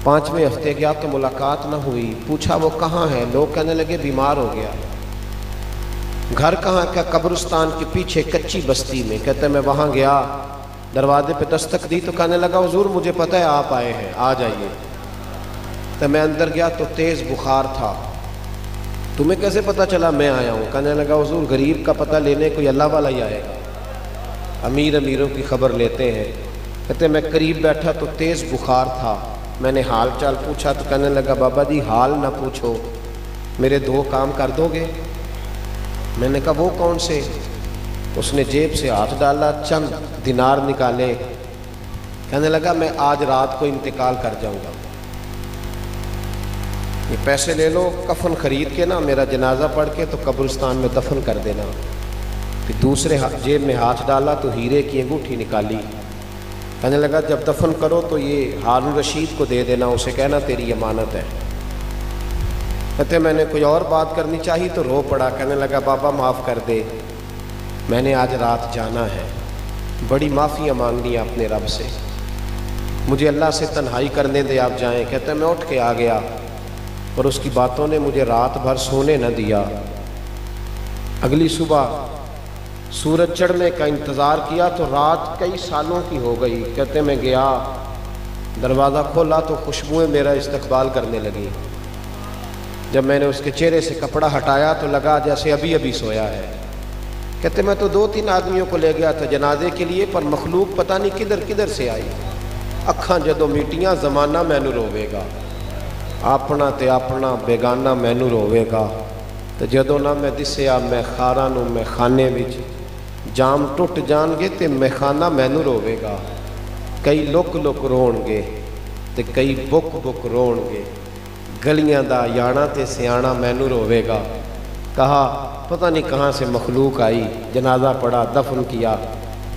5ویں ہفتے گیا تو ملاقات نہ ہوئی۔ پوچھا وہ کہاں ہے؟ لوگ کہنے لگے بیمار ہو گیا۔ گھر کہاں کا؟ قبرستان کے پیچھے کچی بستی میں۔ کہتے ہیں میں وہاں گیا، دروازے پہ دستک دی تو کہنے لگا حضور مجھے پتہ ہے آپ آئے ہیں، آ جائیے۔ تو میں اندر گیا تو تیز بخار تھا۔ تمہیں کیسے پتہ چلا میں آیا ہوں؟ کہنے لگا حضور غریب کا پتہ لینے کوئی اللہ والا ہی آئے گا، امیر امیروں کی خبر لیتے ہیں۔ کہتے میں قریب بیٹھا تو تیز بخار تھا، میں نے حال چال پوچھا تو کہنے لگا بابا جی حال نہ پوچھو، میرے 2 کام کر دو گے؟ میں نے کہا وہ کون سے؟ اس نے جیب سے ہاتھ ڈالا، چند دینار نکالے، کہنے لگا میں آج رات کو انتقال کر جاؤں گا، یہ پیسے لے لو، کفن خرید کے نا میرا جنازہ پڑھ کے تو قبرستان میں دفن کر دینا۔ پھر دوسرے جیب میں ہاتھ ڈالا تو ہیرے کی انگوٹھی نکالی، کہنے لگا جب دفن کرو تو یہ ہارون رشید کو دے دینا، اسے کہنا تیری امانت ہے۔ کہتے میں نے کوئی اور بات کرنی چاہی تو رو پڑا، کہنے لگا بابا معاف کر دے، میں نے آج رات جانا ہے، بڑی معافیاں مانگنی اپنے رب سے، مجھے اللہ سے تنہائی کرنے دے آپ جائیں۔ کہتے میں اٹھ کے آ گیا اور اس کی باتوں نے مجھے رات بھر سونے نہ دیا۔ اگلی صبح سورج چڑھنے کا انتظار کیا تو رات کئی سالوں کی ہو گئی۔ کہتے میں گیا، دروازہ کھولا تو خوشبوئیں میرا استقبال کرنے لگی۔ جب میں نے اس کے چہرے سے کپڑا ہٹایا تو لگا جیسے ابھی ابھی سویا ہے۔ کہتے میں تو 2-3 آدمیوں کو لے گیا تھا جنازے کے لیے، پر مخلوق پتہ نہیں کدھر کدھر سے آئی۔ اکھاں جدوں میٹیاں زمانہ مینوں روے گا، اپنا تے اپنا بیگانہ مینوں روے گا، تے جدوں نہ میں دسیا میں خاراں نوں میں خانے وچ، جام ٹوٹ جان گے تے میں خانہ مینوں روے گا، کئی لک لک رون گے تے کئی بک بک رون گے، گلیاں دا یانا تے سیانا مینوں روے گا۔ کہا پتہ نہیں کہاں سے مخلوق آئی، جنازہ پڑھا، دفن کیا،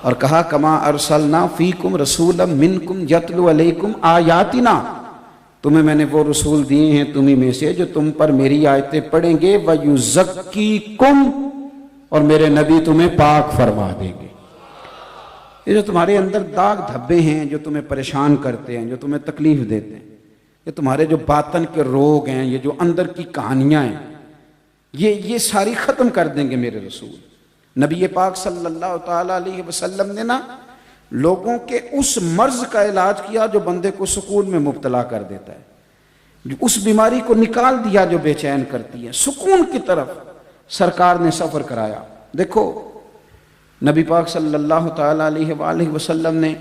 اور کہا کما ارسلنا فیکم رسولا منکم یتلو علیکم آیاتنا، تمہیں میں نے وہ رسول دیے ہیں تمہیں میں سے جو تم پر میری آیتیں پڑھیں گے، وَيُزَكِّيكُمْ، اور میرے نبی تمہیں پاک فرما دیں گے۔ یہ جو تمہارے اندر داغ دھبے ہیں، جو تمہیں پریشان کرتے ہیں، جو تمہیں تکلیف دیتے ہیں، یہ تمہارے جو باطن کے روگ ہیں، یہ جو اندر کی کہانیاں ہیں، یہ ساری ختم کر دیں گے میرے رسول۔ نبی پاک صلی اللہ تعالیٰ علیہ وسلم نے نا لوگوں کے اس مرض کا علاج کیا جو بندے کو سکون میں مبتلا کر دیتا ہے، اس بیماری کو نکال دیا جو بے چین کرتی ہے، سکون کی طرف سرکار نے سفر کرایا۔ دیکھو نبی پاک صلی اللہ تعالیٰ علیہ وآلہ وسلم نے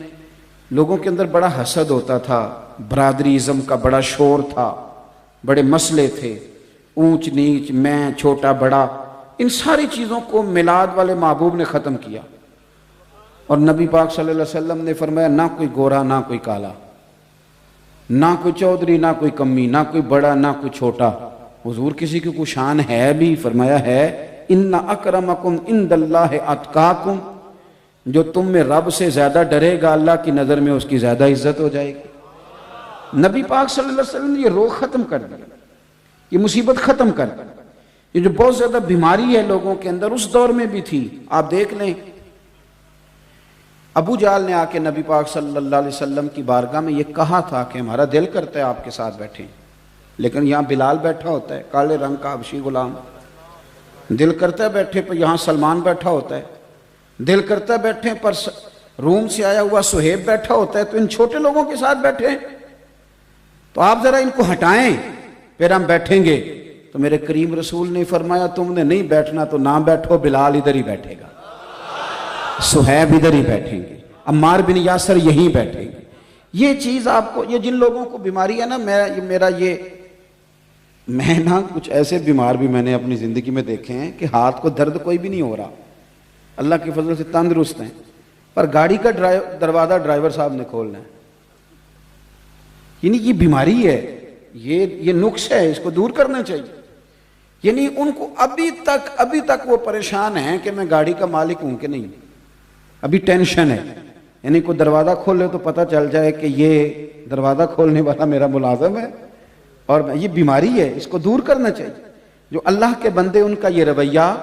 لوگوں کے اندر بڑا حسد ہوتا تھا، برادری ازم کا بڑا شور تھا، بڑے مسئلے تھے، اونچ نیچ، میں چھوٹا بڑا، ان ساری چیزوں کو میلاد والے محبوب نے ختم کیا۔ اور نبی پاک صلی اللہ علیہ وسلم نے فرمایا نہ کوئی گورا نہ کوئی کالا، نہ کوئی چودھری نہ کوئی کمی، نہ کوئی بڑا نہ کوئی چھوٹا۔ حضور کسی کی کوئی شان ہے بھی؟ فرمایا ہے ان اکرمکم عند اللہ اتقاکم، جو تم میں رب سے زیادہ ڈرے گا اللہ کی نظر میں اس کی زیادہ عزت ہو جائے گی۔ نبی پاک صلی اللہ علیہ وسلم نے یہ روگ ختم کر دیا، یہ مصیبت ختم کر دی۔ یہ جو بہت زیادہ بیماری ہے لوگوں کے اندر اس دور میں بھی تھی۔ آپ دیکھ لیں ابو جہل نے آ کے نبی پاک صلی اللہ علیہ وسلم کی بارگاہ میں یہ کہا تھا کہ ہمارا دل کرتا ہے آپ کے ساتھ بیٹھیں، لیکن یہاں بلال بیٹھا ہوتا ہے کالے رنگ کا حبشی غلام، دل کرتا ہے بیٹھے پر یہاں سلمان بیٹھا ہوتا ہے، دل کرتا ہے بیٹھے پر روم سے آیا ہوا سہیب بیٹھا ہوتا ہے، تو ان چھوٹے لوگوں کے ساتھ بیٹھے تو آپ ذرا ان کو ہٹائیں پھر ہم بیٹھیں گے۔ تو میرے کریم رسول نے فرمایا تم نے نہیں بیٹھنا تو نہ بیٹھو، بلال ادھر ہی بیٹھے گا، سہیب ادھر ہی بیٹھیں گے، عمار بن یاسر یہیں بیٹھیں گے۔ یہ چیز آپ کو، یہ جن لوگوں کو بیماری ہے نا، میں نا کچھ ایسے بیمار بھی میں نے اپنی زندگی میں دیکھے ہیں کہ ہاتھ کو درد کوئی بھی نہیں ہو رہا، اللہ کی فضل سے تندرست ہیں، پر گاڑی کا دروازہ ڈرائیور صاحب نے کھولنا ہے۔ یعنی یہ بیماری ہے، یہ نقص ہے، اس کو دور کرنا چاہیے۔ یعنی ان کو ابھی تک وہ پریشان ہیں کہ میں گاڑی کا مالک ہوں کہ نہیں، ابھی ٹینشن ہے۔ یعنی کوئی دروازہ کھولے تو پتہ چل جائے کہ یہ دروازہ کھولنے والا میرا ملازم ہے، اور یہ بیماری ہے، اس کو دور کرنا چاہیے۔ جو اللہ کے بندے ان کا یہ رویہ،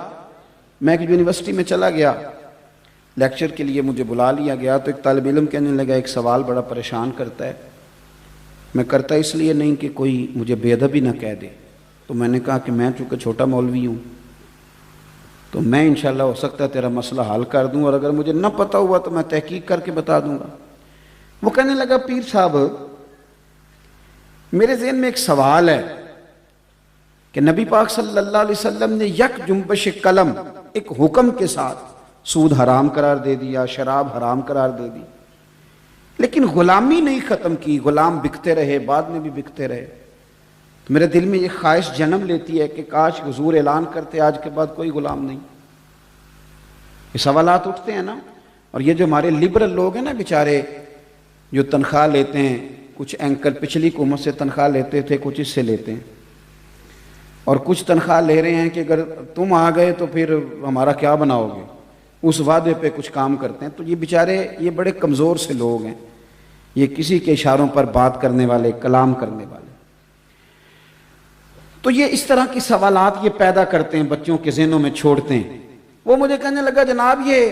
میں ایک یونیورسٹی میں چلا گیا لیکچر کے لیے، مجھے بلا لیا گیا، تو ایک طالب علم کہنے لگا ایک سوال بڑا پریشان کرتا ہے، میں کرتا اس لیے نہیں کہ کوئی مجھے بے ادبی نہ کہہ دے۔ تو میں نے کہا کہ میں چونکہ چھوٹا مولوی ہوں تو میں انشاءاللہ ہو سکتا ہے تیرا مسئلہ حل کر دوں، اور اگر مجھے نہ پتہ ہوا تو میں تحقیق کر کے بتا دوں گا۔ وہ کہنے لگا پیر صاحب میرے ذہن میں ایک سوال ہے کہ نبی پاک صلی اللہ علیہ وسلم نے یک جنبش قلم ایک حکم کے ساتھ سود حرام قرار دے دیا، شراب حرام قرار دے دی، لیکن غلامی نہیں ختم کی، غلام بکتے رہے، بعد میں بھی بکتے رہے۔ تو میرے دل میں یہ خواہش جنم لیتی ہے کہ کاش حضور اعلان کرتے آج کے بعد کوئی غلام نہیں۔ یہ سوالات اٹھتے ہیں نا، اور یہ جو ہمارے لبرل لوگ ہیں نا بیچارے، جو تنخواہ لیتے ہیں، کچھ اینکر پچھلی حکومت سے تنخواہ لیتے تھے، کچھ اس سے لیتے ہیں، اور کچھ تنخواہ لے رہے ہیں کہ اگر تم آ گئے تو پھر ہمارا کیا بناؤ گے، اس وعدے پہ کچھ کام کرتے ہیں۔ تو یہ بیچارے یہ بڑے کمزور سے لوگ ہیں، یہ کسی کے اشاروں پر بات کرنے والے، کلام کرنے والے۔ تو یہ اس طرح کی سوالات یہ پیدا کرتے ہیں، بچوں کے ذہنوں میں چھوڑتے ہیں۔ وہ مجھے کہنے لگا جناب یہ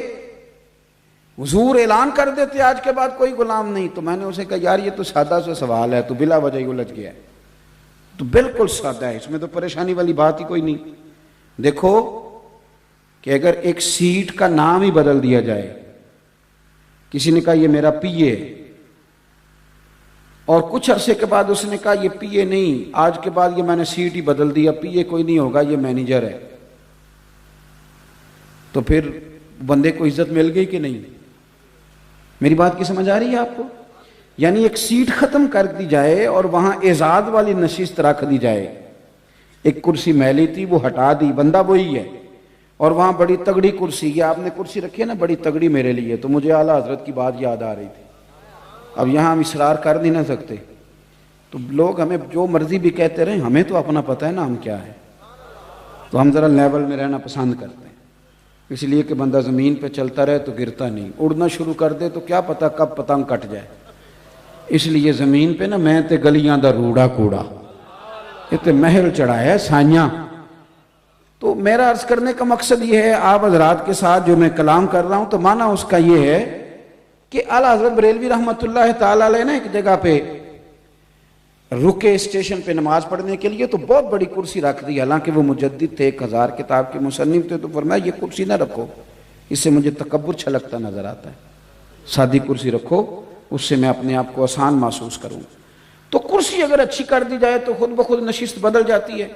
حضور اعلان کر دیتے آج کے بعد کوئی غلام نہیں۔ تو میں نے اسے کہا یار یہ تو سادہ سا سوال ہے، تو بلا وجہ ہی الجھ گیا ہے۔ تو بالکل سادہ ہے، اس میں تو پریشانی والی بات ہی کوئی نہیں۔ دیکھو کہ اگر ایک سیٹ کا نام ہی بدل دیا جائے، کسی نے کہا یہ میرا پی اے، اور کچھ عرصے کے بعد اس نے کہا یہ پی اے نہیں، آج کے بعد یہ میں نے سیٹ ہی بدل دیا، پی اے کوئی نہیں ہوگا، یہ مینیجر ہے، تو پھر بندے کو عزت مل گئی کہ نہیں؟ میری بات کی سمجھ آ رہی ہے آپ کو؟ یعنی ایک سیٹ ختم کر دی جائے اور وہاں اعزاز والی نشست رکھ دی جائے، ایک کرسی میلی تھی وہ ہٹا دی، بندہ وہی ہے، اور وہاں بڑی تگڑی کرسی، یہ آپ نے کرسی رکھی ہے نا بڑی تگڑی میرے لیے، تو مجھے اعلیٰ حضرت کی بات یاد آ رہی تھی۔ اب یہاں ہم اصرار کر نہیں نہ سکتے، تو لوگ ہمیں جو مرضی بھی کہتے رہیں، ہمیں تو اپنا پتہ ہے نا ہم کیا ہے، تو ہم ذرا لیول میں رہنا پسند کرتے ہیں۔ اس لیے کہ بندہ زمین پہ چلتا رہے تو گرتا نہیں، اڑنا شروع کر دے تو کیا پتہ کب پتنگ کٹ جائے۔ اس لیے زمین پہ نا میں تے گلیاں دا روڑا کوڑا، یہ تے محل چڑھایا ہے سائیاں۔ تو میرا عرض کرنے کا مقصد یہ ہے، آپ حضرات کے ساتھ جو میں کلام کر رہا ہوں تو معنی اس کا یہ ہے کہ اعلیٰ حضرت بریلوی رحمۃ اللہ تعالیٰ علیہ نے ایک جگہ پہ رکے اسٹیشن پہ نماز پڑھنے کے لیے، تو بہت بڑی کرسی رکھ دی، حالانکہ وہ مجدد تھے، 1000 کتاب کے مصنف تھے، تو فرمایا یہ کرسی نہ رکھو، اس سے مجھے تکبر چھلکتا نظر آتا ہے، سادی کرسی رکھو، اس سے میں اپنے آپ کو آسان محسوس کروں۔ تو کرسی اگر اچھی کر دی جائے تو خود بخود نشست بدل جاتی ہے۔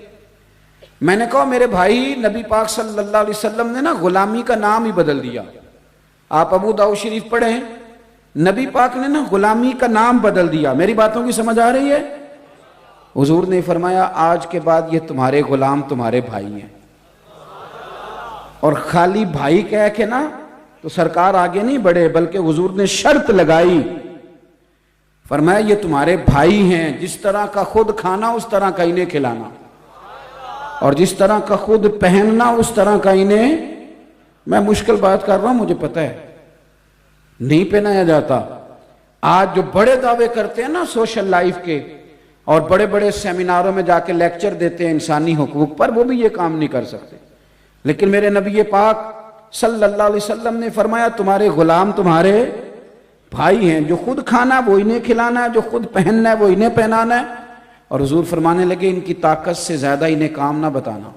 میں نے کہا میرے بھائی، نبی پاک صلی اللہ علیہ وسلم نے نا غلامی کا نام ہی بدل دیا۔ آپ ابو داؤد شریف پڑھیں، نبی پاک نے نا غلامی کا نام بدل دیا۔ میری باتوں کی سمجھ آ رہی ہے؟ حضور نے فرمایا آج کے بعد یہ تمہارے غلام تمہارے بھائی ہیں، اور خالی بھائی کہہ کے نا تو سرکار آگے نہیں بڑھے، بلکہ حضور نے شرط لگائی، فرمایا یہ تمہارے بھائی ہیں، جس طرح کا خود کھانا اس طرح کا انہیں کھلانا، اور جس طرح کا خود پہننا اس طرح کا انہیں۔ میں مشکل بات کر رہا ہوں، مجھے پتہ ہے نہیں پہنایا جاتا۔ آج جو بڑے دعوے کرتے ہیں نا سوشل لائف کے، اور بڑے بڑے سیمیناروں میں جا کے لیکچر دیتے ہیں انسانی حقوق پر، وہ بھی یہ کام نہیں کر سکتے۔ لیکن میرے نبی پاک صلی اللہ علیہ وسلم نے فرمایا تمہارے غلام تمہارے بھائی ہیں، جو خود کھانا وہ انہیں کھلانا ہے، جو خود پہننا ہے وہ انہیں پہنانا ہے۔ اور حضور فرمانے لگے ان کی طاقت سے زیادہ انہیں کام نہ بتانا،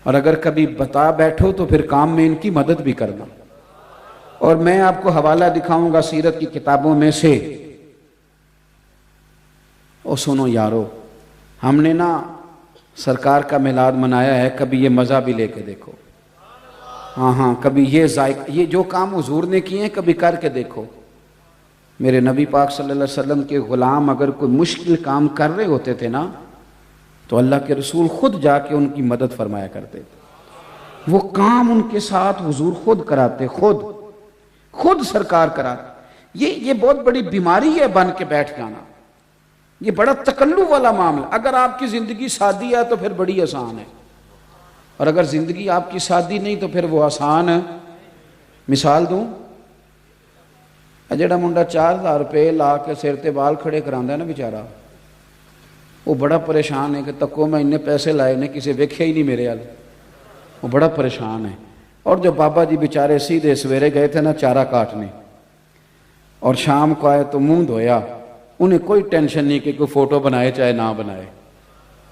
اور اگر کبھی بتا بیٹھو تو پھر کام میں ان کی مدد بھی کرنا۔ اور میں آپ کو حوالہ دکھاؤں گا سیرت کی کتابوں میں سے۔ اور سنو یارو، ہم نے نا سرکار کا میلاد منایا ہے، کبھی یہ مزہ بھی لے کے دیکھو۔ ہاں کبھی یہ جو کام حضور نے کیے ہیں کبھی کر کے دیکھو۔ میرے نبی پاک صلی اللہ علیہ وسلم کے غلام اگر کوئی مشکل کام کر رہے ہوتے تھے نا تو اللہ کے رسول خود جا کے ان کی مدد فرمایا کرتے تھے۔ وہ کام ان کے ساتھ حضور خود کراتے، خود سرکار کراتے۔ یہ بہت بڑی بیماری ہے بن کے بیٹھ جانا، یہ بڑا تکلف والا معاملہ۔ اگر آپ کی زندگی سادی ہے تو پھر بڑی آسان ہے، اور اگر زندگی آپ کی سادی نہیں تو پھر وہ آسان ہے۔ مثال دوں، جڑا منڈا 4000 روپے لا کے سر تے بال کھڑے کراندہ ہے نا بیچارہ، وہ بڑا پریشان ہے کہ تکو میں انہیں پیسے لائے نے کسی ویکھے ہی نہیں میرے حال، وہ بڑا پریشان ہے۔ اور جو بابا جی بیچارے سیدھے سویرے گئے تھے نا چارہ کاٹنے، اور شام کو آئے تو منہ دھویا، انہیں کوئی ٹینشن نہیں کہ کوئی فوٹو بنائے چاہے نہ بنائے،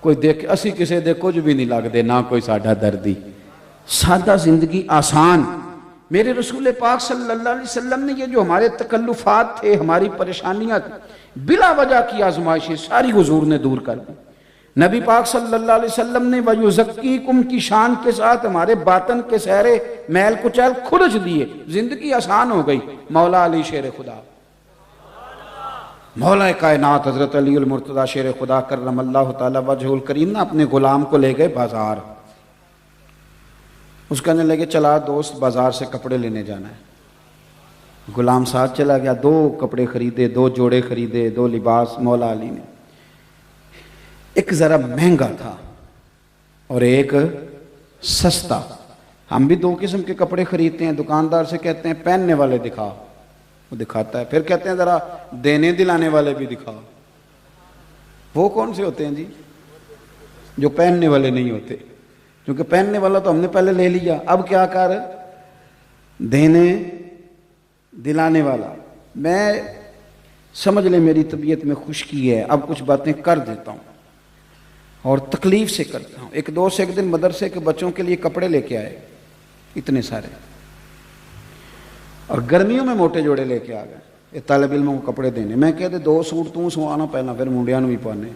کوئی دیکھ اسی کسے دے کچھ بھی نہیں لگ دے، نہ کوئی ساڈا دردی، سادہ زندگی آسان۔ میرے رسول پاک صلی اللہ علیہ وسلم نے یہ جو ہمارے تکلفات تھے، ہماری پریشانیاں بلا وجہ کی آزمائشیں ساری حضور نے دور کر دی۔ نبی پاک صلی اللہ علیہ وسلم نے وَيُزَكِّيكُمْ کی شان کے ساتھ ہمارے باطن کے سہرے میل کچیل کھرچ دیے، زندگی آسان ہو گئی۔ مولا علی شیر خدا، مولا کائنات حضرت علی المرتضی شیر خدا کرم اللہ تعالی وجہ الکریم نے اپنے غلام کو لے گئے بازار۔ اس کہنے لگے چلا دوست بازار سے کپڑے لینے جانا ہے۔ غلام ساتھ چلا گیا، 2 کپڑے خریدے، 2 جوڑے خریدے، 2 لباس مولا علی نے۔ ایک ذرا مہنگا تھا اور ایک سستا۔ ہم بھی 2 قسم کے کپڑے خریدتے ہیں، دکاندار سے کہتے ہیں پہننے والے دکھا، وہ دکھاتا ہے، پھر کہتے ہیں ذرا دینے دلانے والے بھی دکھا۔ وہ کون سے ہوتے ہیں جی؟ جو پہننے والے نہیں ہوتے، کیونکہ پہننے والا تو ہم نے پہلے لے لیا، اب کیا کر دینے دلانے والا۔ میں سمجھ لیں میری طبیعت میں خشکی ہے، اب کچھ باتیں کر دیتا ہوں اور تکلیف سے کرتا ہوں۔ ایک دوست ایک دن مدرسے کے بچوں کے لیے کپڑے لے کے آئے، اتنے سارے، اور گرمیوں میں موٹے جوڑے لے کے آ گئے، یہ طالب علموں کو کپڑے دینے۔ میں کہتے 2 سوٹ تو سوانا پہنا، پھر منڈیاں بھی پانے۔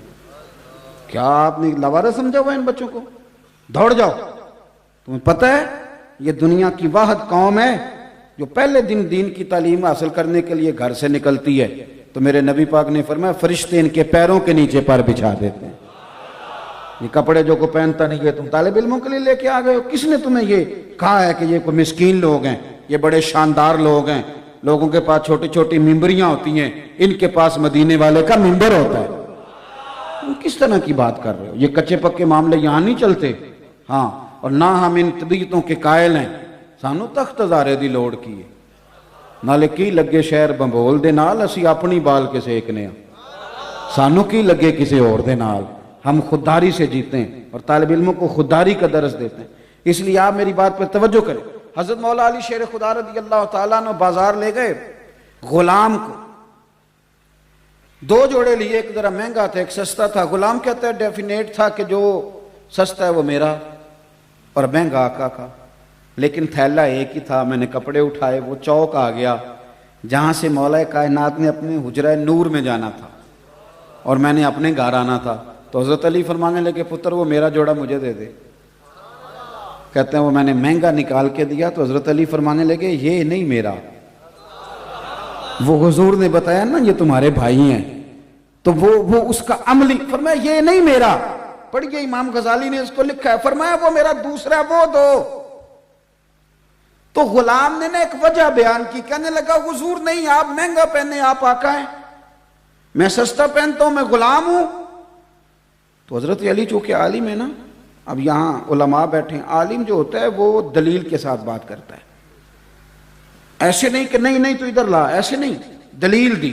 کیا آپ نے لوارا سمجھا ہوا ان بچوں کو؟ دوڑ جاؤ، تمہیں پتہ ہے یہ دنیا کی واحد قوم ہے جو پہلے دن دین کی تعلیم حاصل کرنے کے لیے گھر سے نکلتی ہے، تو میرے نبی پاک نے فرمایا فرشتے ان کے پیروں کے نیچے پر بچھا دیتے ہیں۔ یہ کپڑے جو کو پہنتا نہیں ہے تم طالب علموں کے لیے لے کے آ گئے ہو؟ کس نے تمہیں یہ کہا ہے کہ یہ کوئی مسکین لوگ ہیں، یہ بڑے شاندار لوگ ہیں، لوگوں کے پاس چھوٹی چھوٹی ممبریاں ہوتی ہیں، ان کے پاس مدینے والے کا ممبر ہوتا ہے؟ تم کس طرح کی بات کر رہے ہو؟ یہ کچے پکے معاملے یہاں نہیں چلتے۔ ہاں اور نہ ہم ان طبیعتوں کے قائل ہیں. سانو تخت ہزارے دی لوڑ کی ہے. نالے کی لگے شہر بمبول دے نال اسی اپنی بال کے سیکنے ہیں. سانو کی لگے کسی اور دے نال. ہم خودداری سے جیتے ہیں اور طالب علموں کو خودداری کا درس دیتے ہیں. اس لیے آپ میری بات پر توجہ کریں. حضرت مولا علی شیر خدا رضی اللہ تعالیٰ نے بازار لے گئے غلام کو. 2 جوڑے لیے, ایک ذرا مہنگا تھا ایک سستا تھا. غلام کہتا ہے ڈیفینیٹ تھا کہ جو سستا ہے وہ میرا اور مہنگا آقا کا, لیکن تھیلا ایک ہی تھا. میں نے کپڑے اٹھائے, وہ چوک آ گیا جہاں سے مولا کائنات نے اپنے حجرہ نور میں جانا تھا اور میں نے اپنے گھر آنا تھا. تو حضرت علی فرمانے لگے پتر وہ میرا جوڑا مجھے دے دے. کہتے ہیں وہ میں نے مہنگا نکال کے دیا. تو حضرت علی فرمانے لگے یہ نہیں میرا. وہ حضور نے بتایا نا یہ تمہارے بھائی ہیں, تو وہ اس کا عملی فرمایا یہ نہیں میرا. پڑھیے امام غزالی نے اس کو لکھا ہے, فرمایا وہ میرا دوسرا وہ دو. تو غلام نے ایک وجہ بیان کی, کہنے لگا حضور نہیں آپ مہنگا پہنے آپ آقا ہیں, میں سستا پہنتا ہوں میں غلام ہوں. تو حضرت علی چونکہ عالم ہے نا, اب یہاں علماء بیٹھے ہیں, عالم جو ہوتا ہے وہ دلیل کے ساتھ بات کرتا ہے. ایسے نہیں کہ نہیں تو ادھر لا, ایسے نہیں, دلیل دی.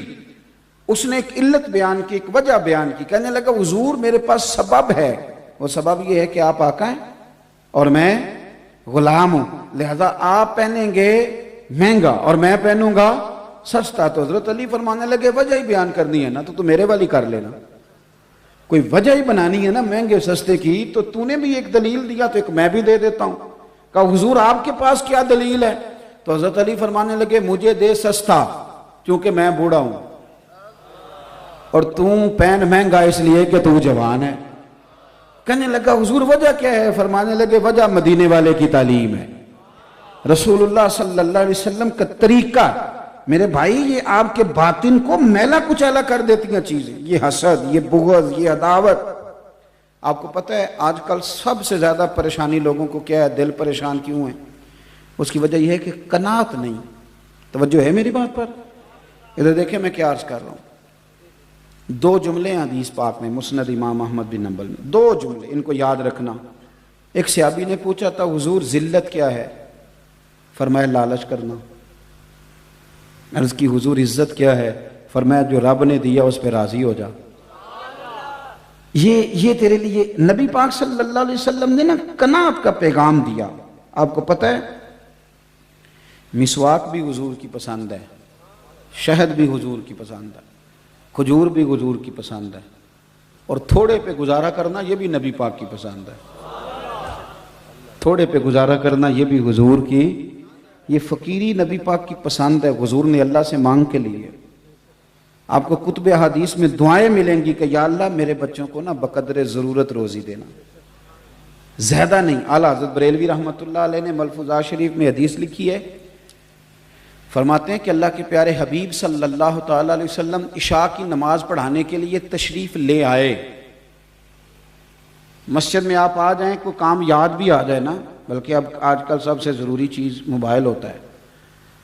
اس نے ایک علت بیان کی, ایک وجہ بیان کی. کہنے لگا حضور میرے پاس سبب ہے, وہ سبب یہ ہے کہ آپ آقا ہیں اور میں غلام ہوں, لہذا آپ پہنیں گے مہنگا اور میں پہنوں گا سستا. تو حضرت علی فرمانے لگے وجہ ہی بیان کرنی ہے نا تو میرے والی کر لینا. کوئی وجہ ہی بنانی ہے نا مہنگے سستے کی, تو تو نے بھی ایک دلیل دیا تو ایک میں بھی دے دیتا ہوں. کہا حضور آپ کے پاس کیا دلیل ہے؟ تو حضرت علی فرمانے لگے مجھے دے سستا کیونکہ میں بوڑھا ہوں, اور تم پہن مہنگا اس لیے کہ تو جوان ہے. کہنے لگا حضور وجہ کیا ہے؟ فرمانے لگے وجہ مدینے والے کی تعلیم ہے, رسول اللہ صلی اللہ علیہ وسلم کا طریقہ. میرے بھائی یہ آپ کے باطن کو میلا کچیلا کر دیتی ہیں چیزیں, یہ حسد, یہ بغض, یہ عداوت. آپ کو پتہ ہے آج کل سب سے زیادہ پریشانی لوگوں کو کیا ہے, دل پریشان کیوں ہے؟ اس کی وجہ یہ ہے کہ قناعت نہیں. توجہ ہے میری بات پر؟ ادھر دیکھیں میں کیا عرض کر رہا ہوں. 2 جملے ہیں حدیث پاک میں, مسند امام احمد بن حنبل میں 2 جملے, ان کو یاد رکھنا. ایک صحابی نے پوچھا تھا حضور ذلت کیا ہے؟ فرمایا لالچ کرنا. عرض کی حضور عزت کیا ہے؟ فرمایا جو رب نے دیا اس پہ راضی ہو جا. یہ تیرے لیے نبی پاک صلی اللہ علیہ وسلم نے نا قناعت کا پیغام دیا. آپ کو پتہ ہے مسواک بھی حضور کی پسند ہے, شہد بھی حضور کی پسند ہے, کھجور بھی حضور کی پسند ہے, اور تھوڑے پہ گزارا کرنا یہ بھی نبی پاک کی پسند ہے. تھوڑے پہ گزارا کرنا یہ بھی حضور کی, یہ فقیری نبی پاک کی پسند ہے. حضور نے اللہ سے مانگ کے لیے. آپ کو کتب حدیث میں دعائیں ملیں گی کہ یا اللہ میرے بچوں کو نا بقدر ضرورت روزی دینا, زیادہ نہیں. اعلیٰ حضرت بریلوی رحمۃ اللہ علیہ نے ملفوظات شریف میں حدیث لکھی ہے, فرماتے ہیں کہ اللہ کے پیارے حبیب صلی اللہ تعالی علیہ وسلم عشاء کی نماز پڑھانے کے لیے تشریف لے آئے. مسجد میں آپ آ جائیں, کوئی کام یاد بھی آ جائے نا, بلکہ اب آج کل سب سے ضروری چیز موبائل ہوتا ہے.